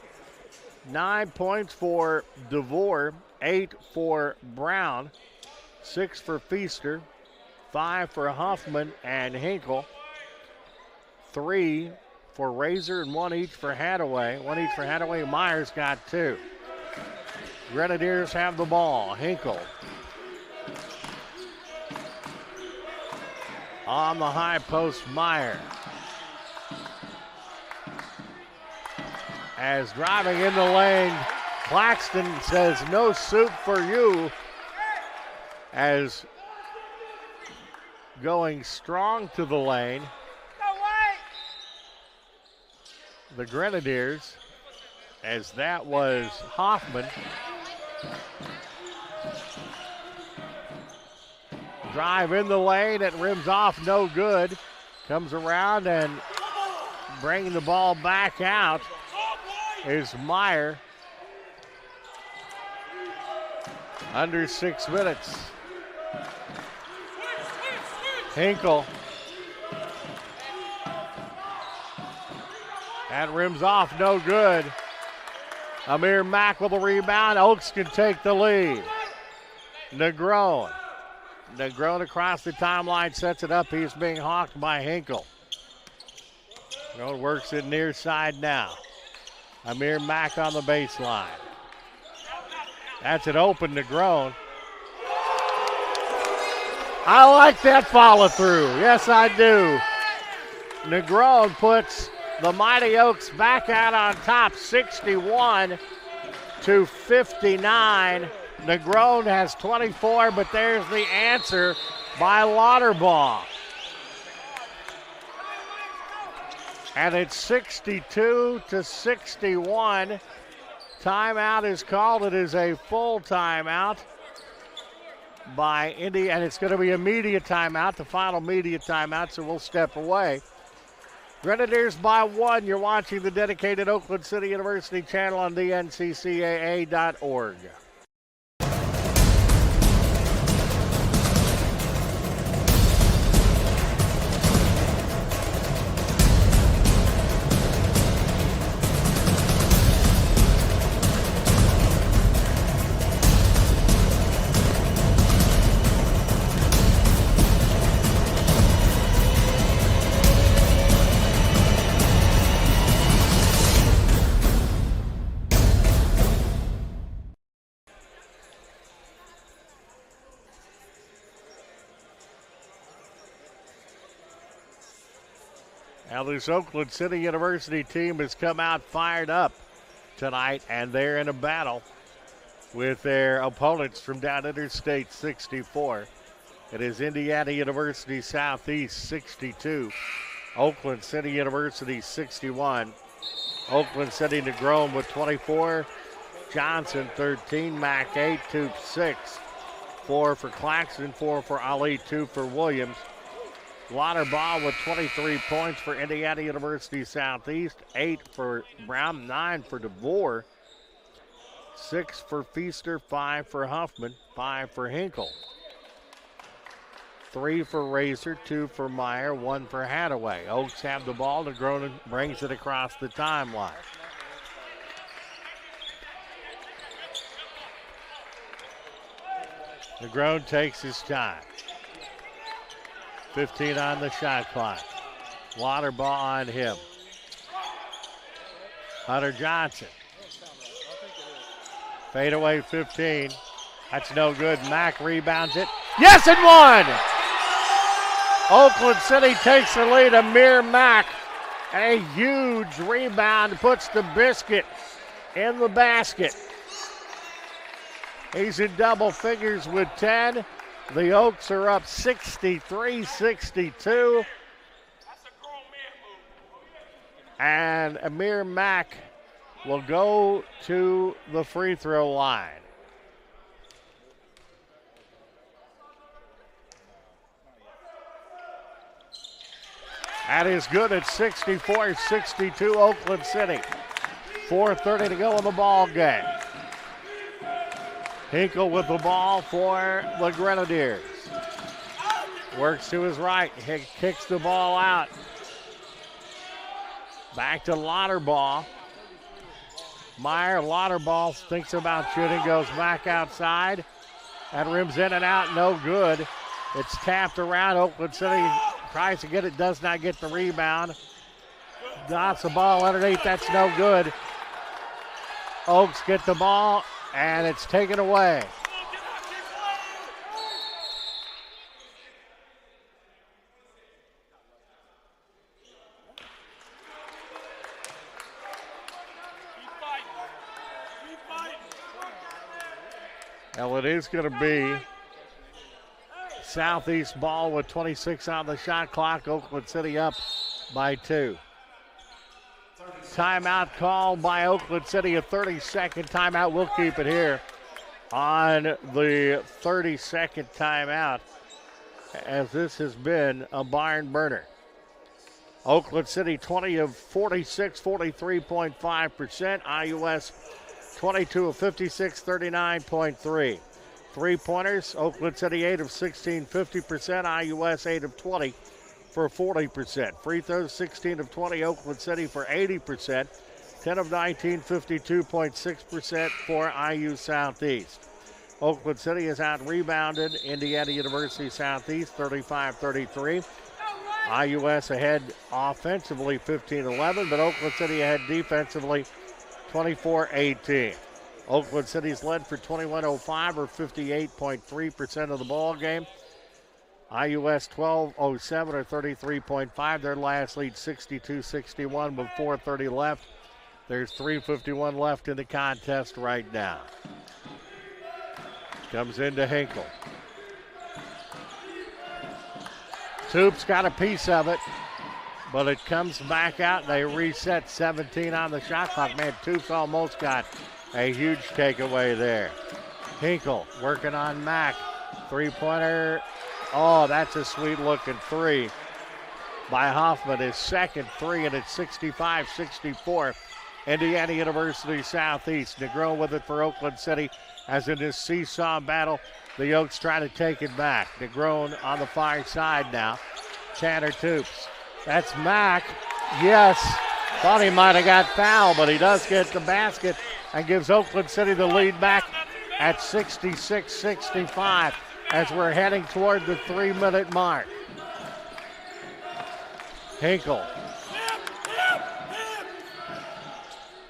9 points for DeVore, 8 for Brown, 6 for Feaster, 5 for Huffman and Hinkle, 3 for Razor, and 1 each for Hadaway. 1 each for Hadaway. Myers got 2. Grenadiers have the ball. Hinkle on the high post. Meyer as driving in the lane. Claxton says no soup for you, as going strong to the lane. The Grenadiers, as that was Hoffman. Drive in the lane, it rims off, no good. Comes around and bringing the ball back out is Meyer. Under 6 minutes. Hinkle. That rims off, no good. Amir Mack with a rebound. Oaks can take the lead. Negron. Negron across the timeline, sets it up. He's being hawked by Hinkle. Negron works it near side now. Amir Mack on the baseline. That's it open, Negron. I like that follow through. Yes, I do. Negron puts the Mighty Oaks back out on top, 61-59. Negron has 24, but there's the answer by Lauterbach. And it's 62-61. Timeout is called. It is a full timeout by Indy, and it's going to be a media timeout, the final media timeout, so we'll step away. Grenadiers by 1. You're watching the dedicated Oakland City University channel on dnccaa.org. Now this Oakland City University team has come out fired up tonight, and they're in a battle with their opponents from down Interstate 64. It is Indiana University Southeast 62, Oakland City University 61. Oakland City Negron with 24, Johnson 13, Mack 8, Toop 6, 4 for Claxton, 4 for Ali, 2 for Williams. Lauterbach with 23 points for Indiana University Southeast, 8 for Brown, 9 for DeVore, 6 for Feaster, 5 for Huffman, 5 for Hinkle, 3 for Razor, 2 for Meyer, 1 for Hadaway. Oaks have the ball. Negron brings it across the timeline. Negron takes his time. 15 on the shot clock. Lauterbach on him. Hunter Johnson. Fade away 15. That's no good. Mack rebounds it. Yes, and 1! Oakland City takes the lead. Amir Mack. A huge rebound puts the biscuit in the basket. He's in double figures with 10. The Oaks are up 63-62. And Amir Mack will go to the free throw line. That is good at 64-62 Oakland City. 4:30 to go in the ball game. Hinkle with the ball for the Grenadiers. Works to his right, kicks the ball out. Back to Lauterball. Meyer, Lauterball thinks about shooting, goes back outside. And rims in and out, no good. It's tapped around. Oakland City tries to get it, does not get the rebound. Dots the ball underneath, that's no good. Oaks get the ball, and it's taken away. Well, it is going to be Southeast ball with 26 on the shot clock. Oakland City up by 2. Timeout called by Oakland City, a 30-second timeout. We'll keep it here on the 30-second timeout, as this has been a barn burner. Oakland City 20 of 46, 43.5%. IUS 22 of 56, 39.3. Three-pointers, Oakland City 8 of 16, 50%. IUS 8 of 20 for 40%. Free throws 16 of 20, Oakland City for 80%. 10 of 19, 52.6% for IU Southeast. Oakland City has out-rebounded Indiana University Southeast 35-33. IUS ahead offensively 15-11, but Oakland City ahead defensively 24-18. Oakland City's led for 21-05 or 58.3% of the ball game. IUS 12-07 or 33.5. Their last lead 62-61 with 4:30 left. There's 3:51 left in the contest right now. Comes into Hinkle. Toop's got a piece of it, but it comes back out. They reset 17 on the shot clock. Man, Toop's almost got a huge takeaway there. Hinkle working on Mack. Three-pointer. Oh, that's a sweet-looking three by Hoffman. His second three, and it's 65-64. Indiana University Southeast. Negron with it for Oakland City, as in this seesaw battle. The Oaks try to take it back. Negron on the far side now. Tanner Toops. That's Mack. Yes. Thought he might have got fouled, but he does get the basket and gives Oakland City the lead back at 66-65 as we're heading toward the 3-minute mark. Hinkle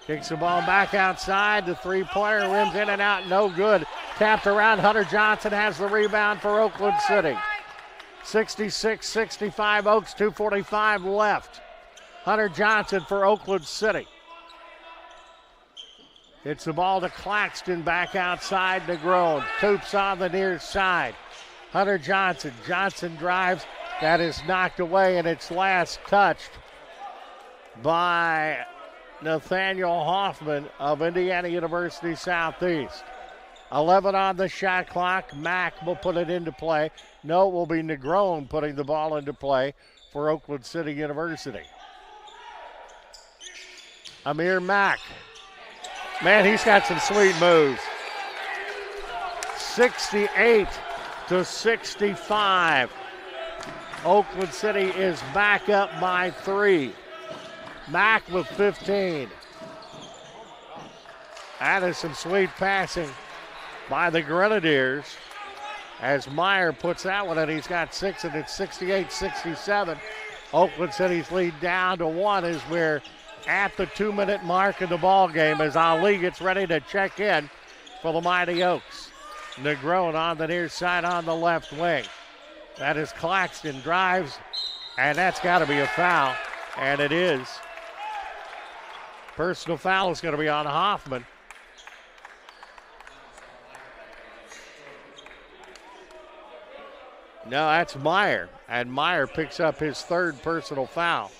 kicks the ball back outside. The three-pointer rims in and out, no good. Tapped around. Hunter Johnson has the rebound for Oakland City. 66-65 Oaks, 2:45 left. Hunter Johnson for Oakland City. It's the ball to Claxton back outside to Negron. Toops on the near side. Hunter Johnson. Johnson drives. That is knocked away, and it's last touched by Nathaniel Hoffman of Indiana University Southeast. 11 on the shot clock. Mack will put it into play. No, it will be Negron putting the ball into play for Oakland City University. Amir Mack. Man, he's got some sweet moves. 68-65. Oakland City is back up by 3. Mack with 15. That is some sweet passing by the Grenadiers as Meyer puts that one in. He's got 6, and it's 68-67. Oakland City's lead down to 1 as we're at the 2-minute mark of the ball game as Ali gets ready to check in for the Mighty Oaks. Negron on the near side on the left wing. That is Claxton, drives, and that's got to be a foul, and it is. Personal foul is going to be on Hoffman. No, that's Meyer, and Meyer picks up his 3rd personal foul.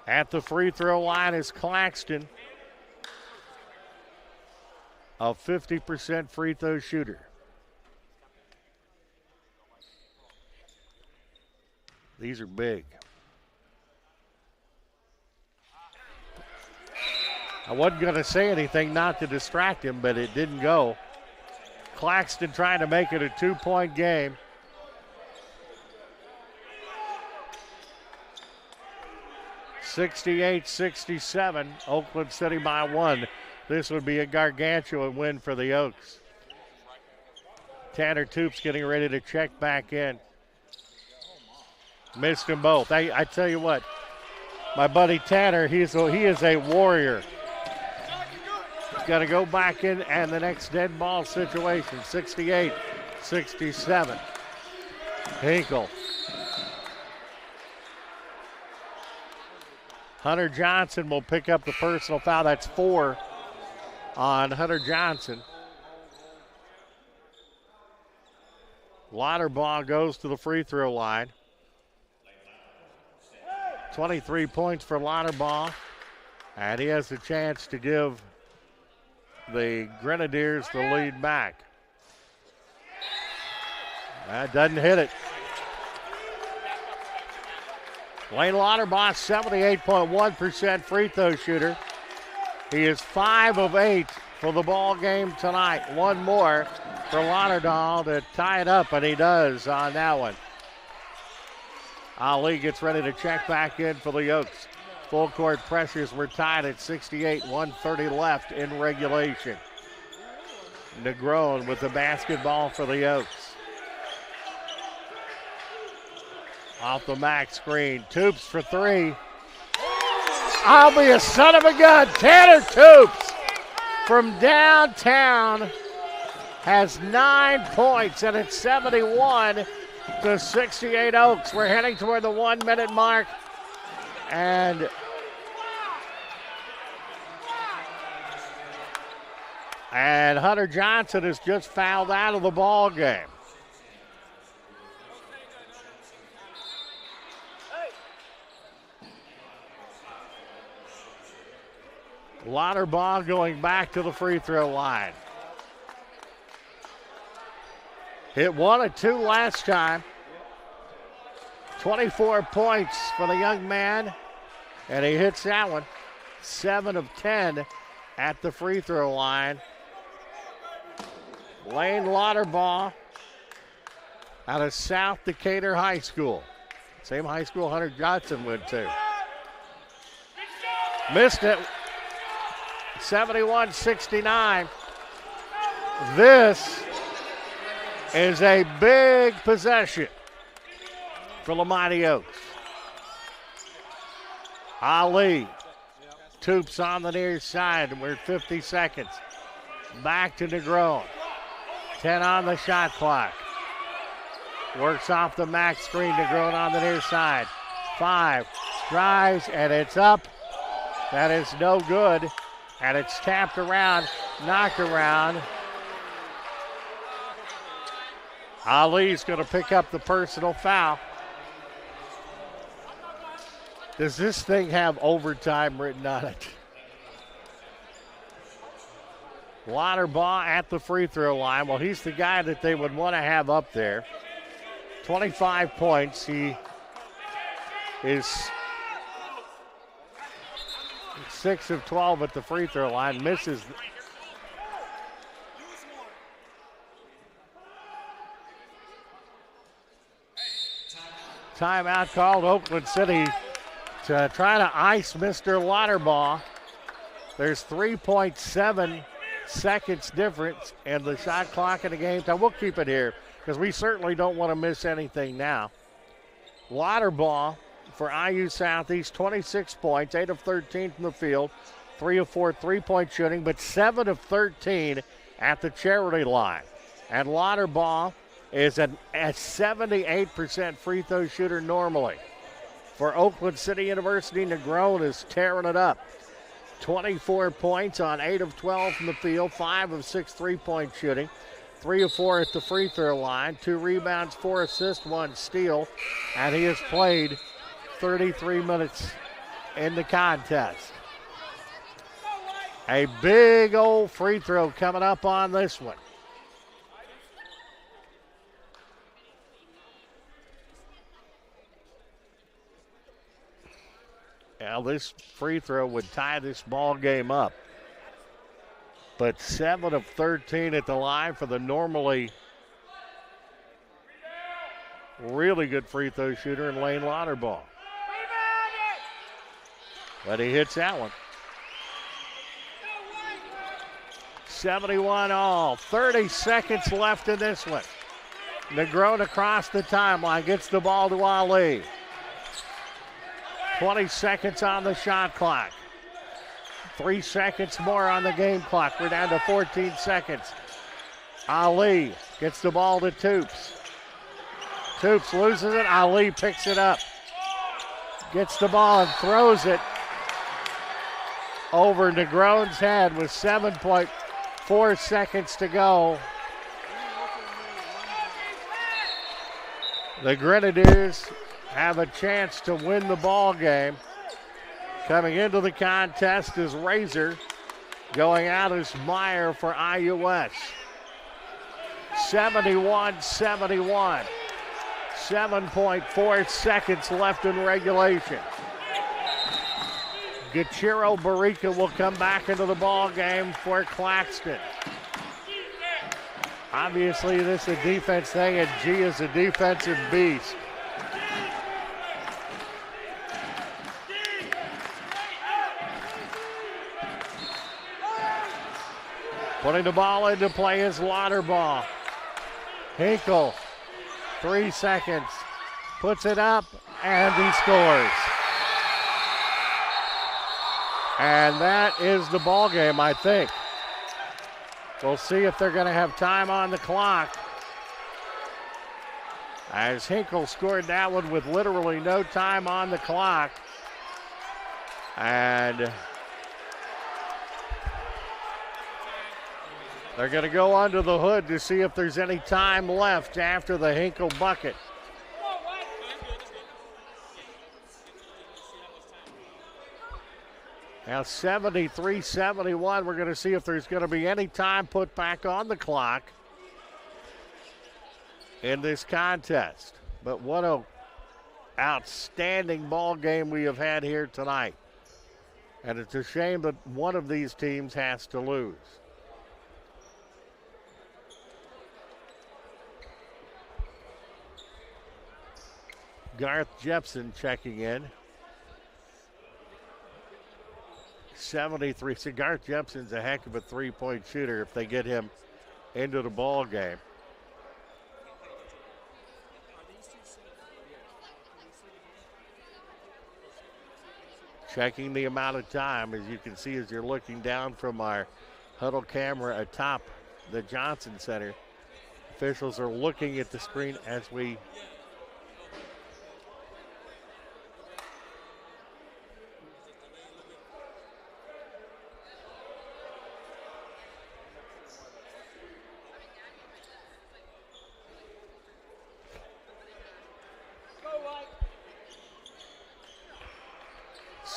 At the free throw line is Claxton, a 50% free throw shooter. These are big. I wasn't going to say anything not to distract him, but it didn't go. Claxton trying to make it a 2-point game. (68-67), Oakland City by 1. This would be a gargantuan win for the Oaks. Tanner Toops getting ready to check back in. Missed them both. I tell you what, my buddy Tanner, he is a warrior. He's got to go back in and the next dead ball situation. 68-67. Hinkle. Hunter Johnson will pick up the personal foul. That's 4 on Hunter Johnson. Lauterbach goes to the free throw line. 23 points for Lauterbach. And he has a chance to give the Grenadiers the lead back. That doesn't hit it. Lane Lauterbach, 78.1% free throw shooter. He is 5 of 8 for the ball game tonight. One more for Lauderdale to tie it up, and he does on that one. Ali gets ready to check back in for the Oaks. Full court pressures were tied at 68, 1:30 left in regulation. Negron with the basketball for the Oaks. Off the max screen, Toops for 3. I'll be a son of a gun. Tanner Toops from downtown has 9 points, and it's 71-68 Oaks. We're heading toward the 1 minute mark, and Hunter Johnson is just fouled out of the ball game. Lauterbach going back to the free throw line. Hit 1 of 2 last time. 24 points for the young man, and he hits that one. 7 of 10 at the free throw line. Lane Lauterbach out of South Decatur High School. Same high school Hunter Johnson went to. Missed it. 71-69. This is a big possession for the Mighty Oaks. Ali. Toops on the near side. We're at 50 seconds. Back to Negron. 10 on the shot clock. Works off the max screen. Negron on the near side. 5. Drives, and it's up. That is no good. And it's tapped around, knocked around. Ali's going to pick up the personal foul. Does this thing have overtime written on it? Lauterbach at the free throw line. Well, he's the guy that they would want to have up there. 25 points. He is 6 of 12 at the free throw line. Misses. Timeout called Oakland City to try to ice Mr. Lauterbach. There's 3.7 seconds difference in the shot clock in the game time. We'll keep it here because we certainly don't want to miss anything now. Lauterbach for IU Southeast, 26 points, 8 of 13 from the field, 3 of 4 3-point shooting, but 7 of 13 at the charity line. And Lauterbach is a 78% free throw shooter normally. For Oakland City University, Negron is tearing it up. 24 points on 8 of 12 from the field, 5 of 6 3-point shooting, 3 of 4 at the free throw line, 2 rebounds, 4 assists, 1 steal, and he has played 33 minutes in the contest. A big old free throw coming up on this one. Now this free throw would tie this ball game up. But 7 of 13 at the line for the normally really good free throw shooter in Lane Lauterball. But he hits that one. 71 all. 30 seconds left in this one. Negron across the timeline gets the ball to Ali. 20 seconds on the shot clock. 3 seconds more on the game clock. We're down to 14 seconds. Ali gets the ball to Toops. Toops loses it. Ali picks it up. Gets the ball and throws it over Negron's head with 7.4 seconds to go. The Grenadiers have a chance to win the ball game. Coming into the contest is Razor. Going out is Meyer for IUS. 71-71. 7.4 seconds left in regulation. Gachiro Barica will come back into the ball game for Claxton. Obviously, this is a defense thing, and G is a defensive beast. Putting the ball into play is Lauterball. Hinkle, 3 seconds, puts it up, and he scores. And that is the ball game, I think. We'll see if they're going to have time on the clock. As Hinkle scored that one with literally no time on the clock. And they're going to go under the hood to see if there's any time left after the Hinkle bucket. Now 73-71, we're going to see if there's going to be any time put back on the clock in this contest. But what an outstanding ball game we have had here tonight. And it's a shame that one of these teams has to lose. Garth Jepson checking in. 73. So Garth Jepson's a heck of a three-point shooter if they get him into the ball game. Checking the amount of time, as you can see as you're looking down from our huddle camera atop the Johnson Center. Officials are looking at the screen as we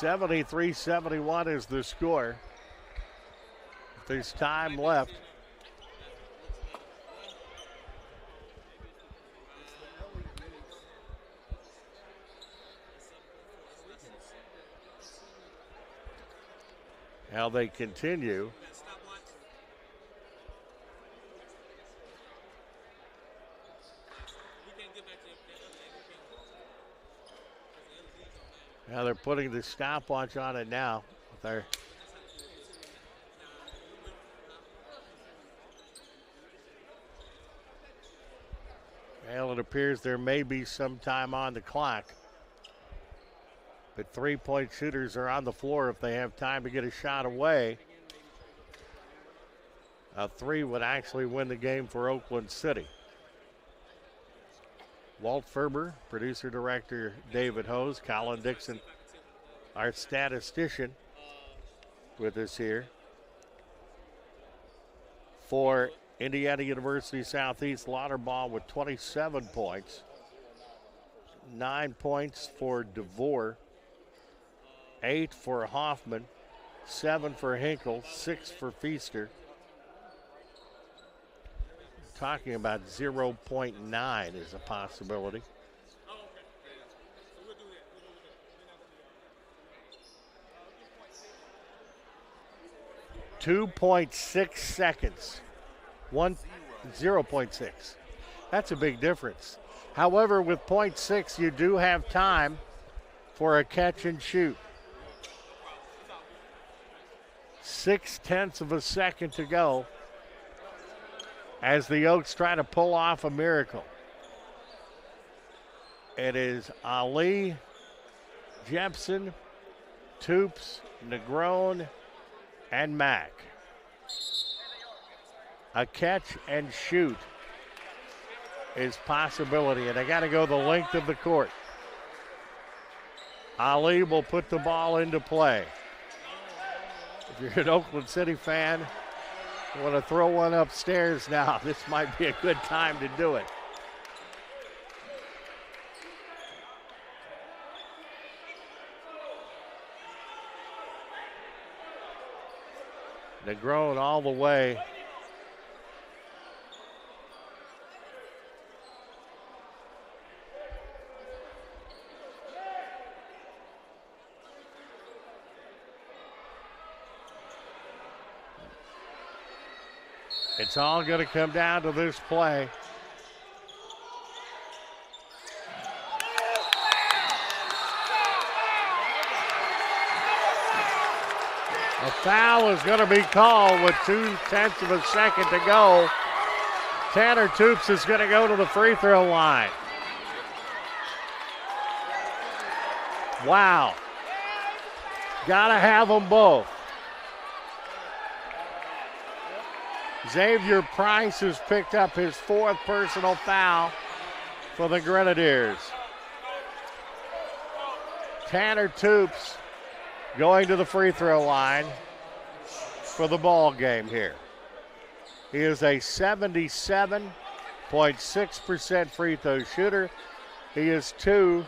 .73-71 is the score. If there's time left. Now they continue. Now they're putting the stopwatch on it now. Well, it appears there may be some time on the clock. But three-point shooters are on the floor if they have time to get a shot away. A three would actually win the game for Oakland City. Walt Ferber, producer-director David Hose, Colin Dixon, our statistician, with us here. For Indiana University Southeast, Lauterball with 27 points. 9 points for DeVore. 8 for Hoffman, 7 for Hinkle, 6 for Feaster. Talking about 0.9 is a possibility. 2.6 seconds. 0.6. That's a big difference. However, with 0.6, you do have time for a catch and shoot. 0.6 of a second to go as the Oaks try to pull off a miracle. It is Ali, Jepson, Toops, Negron, and Mack. A catch and shoot is possibility, and they got to go the length of the court. Ali will put the ball into play. If you're an Oakland City fan, you want to throw one upstairs now, this might be a good time to do it. Negron all the way. It's all going to come down to this play. A foul is going to be called with 0.2 of a second to go. Tanner Toops is going to go to the free throw line. Wow. Got to have them both. Xavier Price has picked up his 4th personal foul for the Grenadiers. Tanner Toops going to the free throw line for the ball game here. He is a 77.6% free throw shooter. He is 2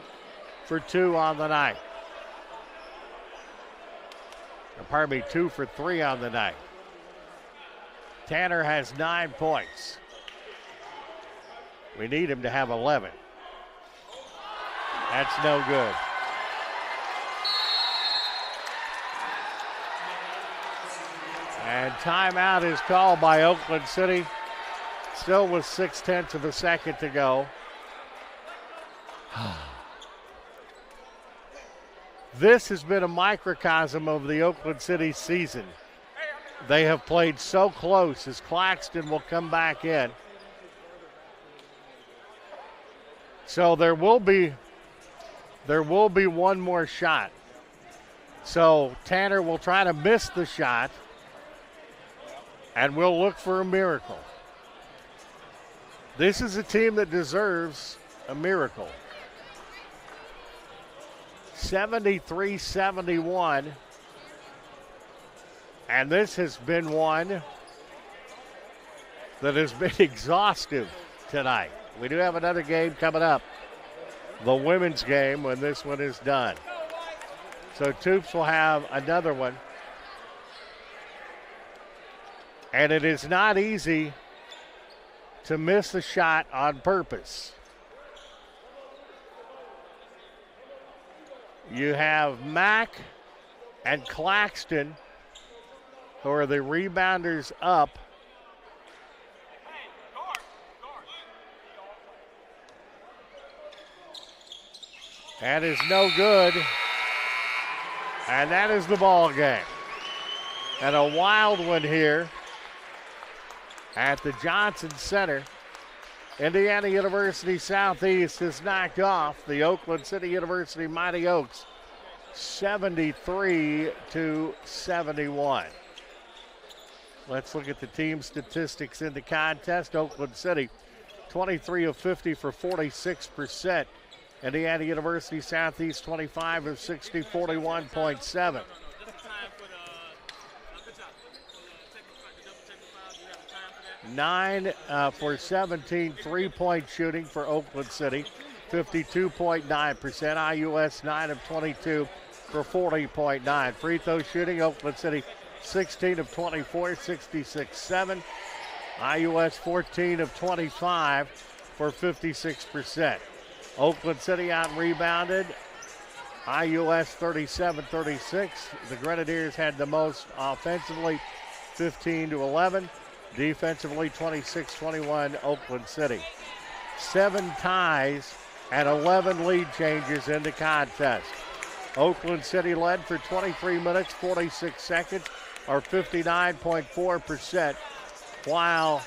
for 2 on the night. Or pardon me, 2 for 3 on the night. Tanner has 9 points. We need him to have 11. That's no good. And timeout is called by Oakland City. Still with 0.6 of a second to go. This has been a microcosm of the Oakland City season. They have played so close as Claxton will come back in. So there will be one more shot. So Tanner will try to miss the shot, and we'll look for a miracle. This is a team that deserves a miracle. 73-71. And this has been one that has been exhaustive tonight. We do have another game coming up, the women's game, when this one is done. So Toops will have another one. And it is not easy to miss a shot on purpose. You have Mack and Claxton, who are the rebounders up. That is no good. And that is the ball game. And a wild one here at the Johnson Center. Indiana University Southeast has knocked off the Oakland City University Mighty Oaks 73-71. Let's look at the team statistics in the contest. Oakland City, 23 of 50 for 46%. Indiana University Southeast, 25 of 60, 41.7. 9 for 17 three-point shooting for Oakland City, 52.9%. IUS 9 of 22 for 40.9. Free throw shooting, Oakland City 16 of 24, 66-7. IUS 14 of 25 for 56%. Oakland City out rebounded. IUS 37-36. The Grenadiers had the most offensively, 15-11. Defensively, 26-21, Oakland City. 7 ties and 11 lead changes in the contest. Oakland City led for 23 minutes, 46 seconds, or 59.4%, while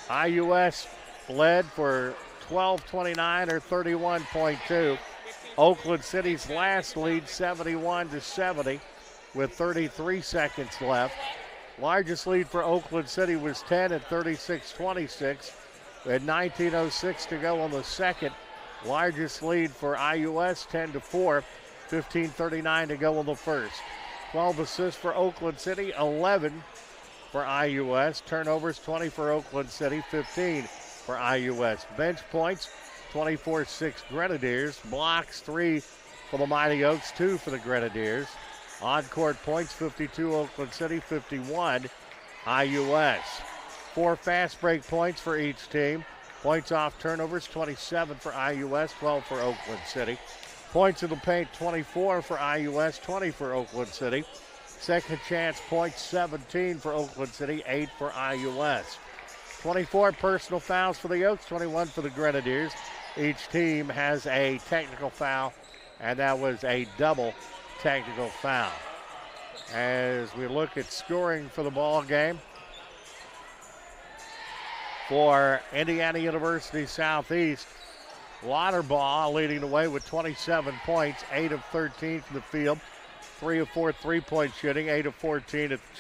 IUS led for 12:29 or 31.2. Oakland City's last lead, 71-70, with 33 seconds left. Largest lead for Oakland City was 10 at 36-26. With 19:06 to go on the second. Largest lead for IUS, 10-4, 15:39 to go on the first. 12 assists for Oakland City, 11 for IUS. Turnovers, 20 for Oakland City, 15 for IUS. Bench points, 24-6 Grenadiers. Blocks, 3 for the Mighty Oaks, 2 for the Grenadiers. On-court points, 52 Oakland City, 51 IUS. 4 fast break points for each team. Points off turnovers, 27 for IUS, 12 for Oakland City. Points in the paint, 24 for IUS, 20 for Oakland City. Second chance points, 17 for Oakland City, 8 for IUS. 24 personal fouls for the Oaks, 21 for the Grenadiers. Each team has a technical foul, and that was a double technical foul. As we look at scoring for the ball game, for Indiana University Southeast, Lauderbaugh leading the way with 27 points, 8 of 13 from the field, 3 of 4 3-point shooting, 8 of 14 at the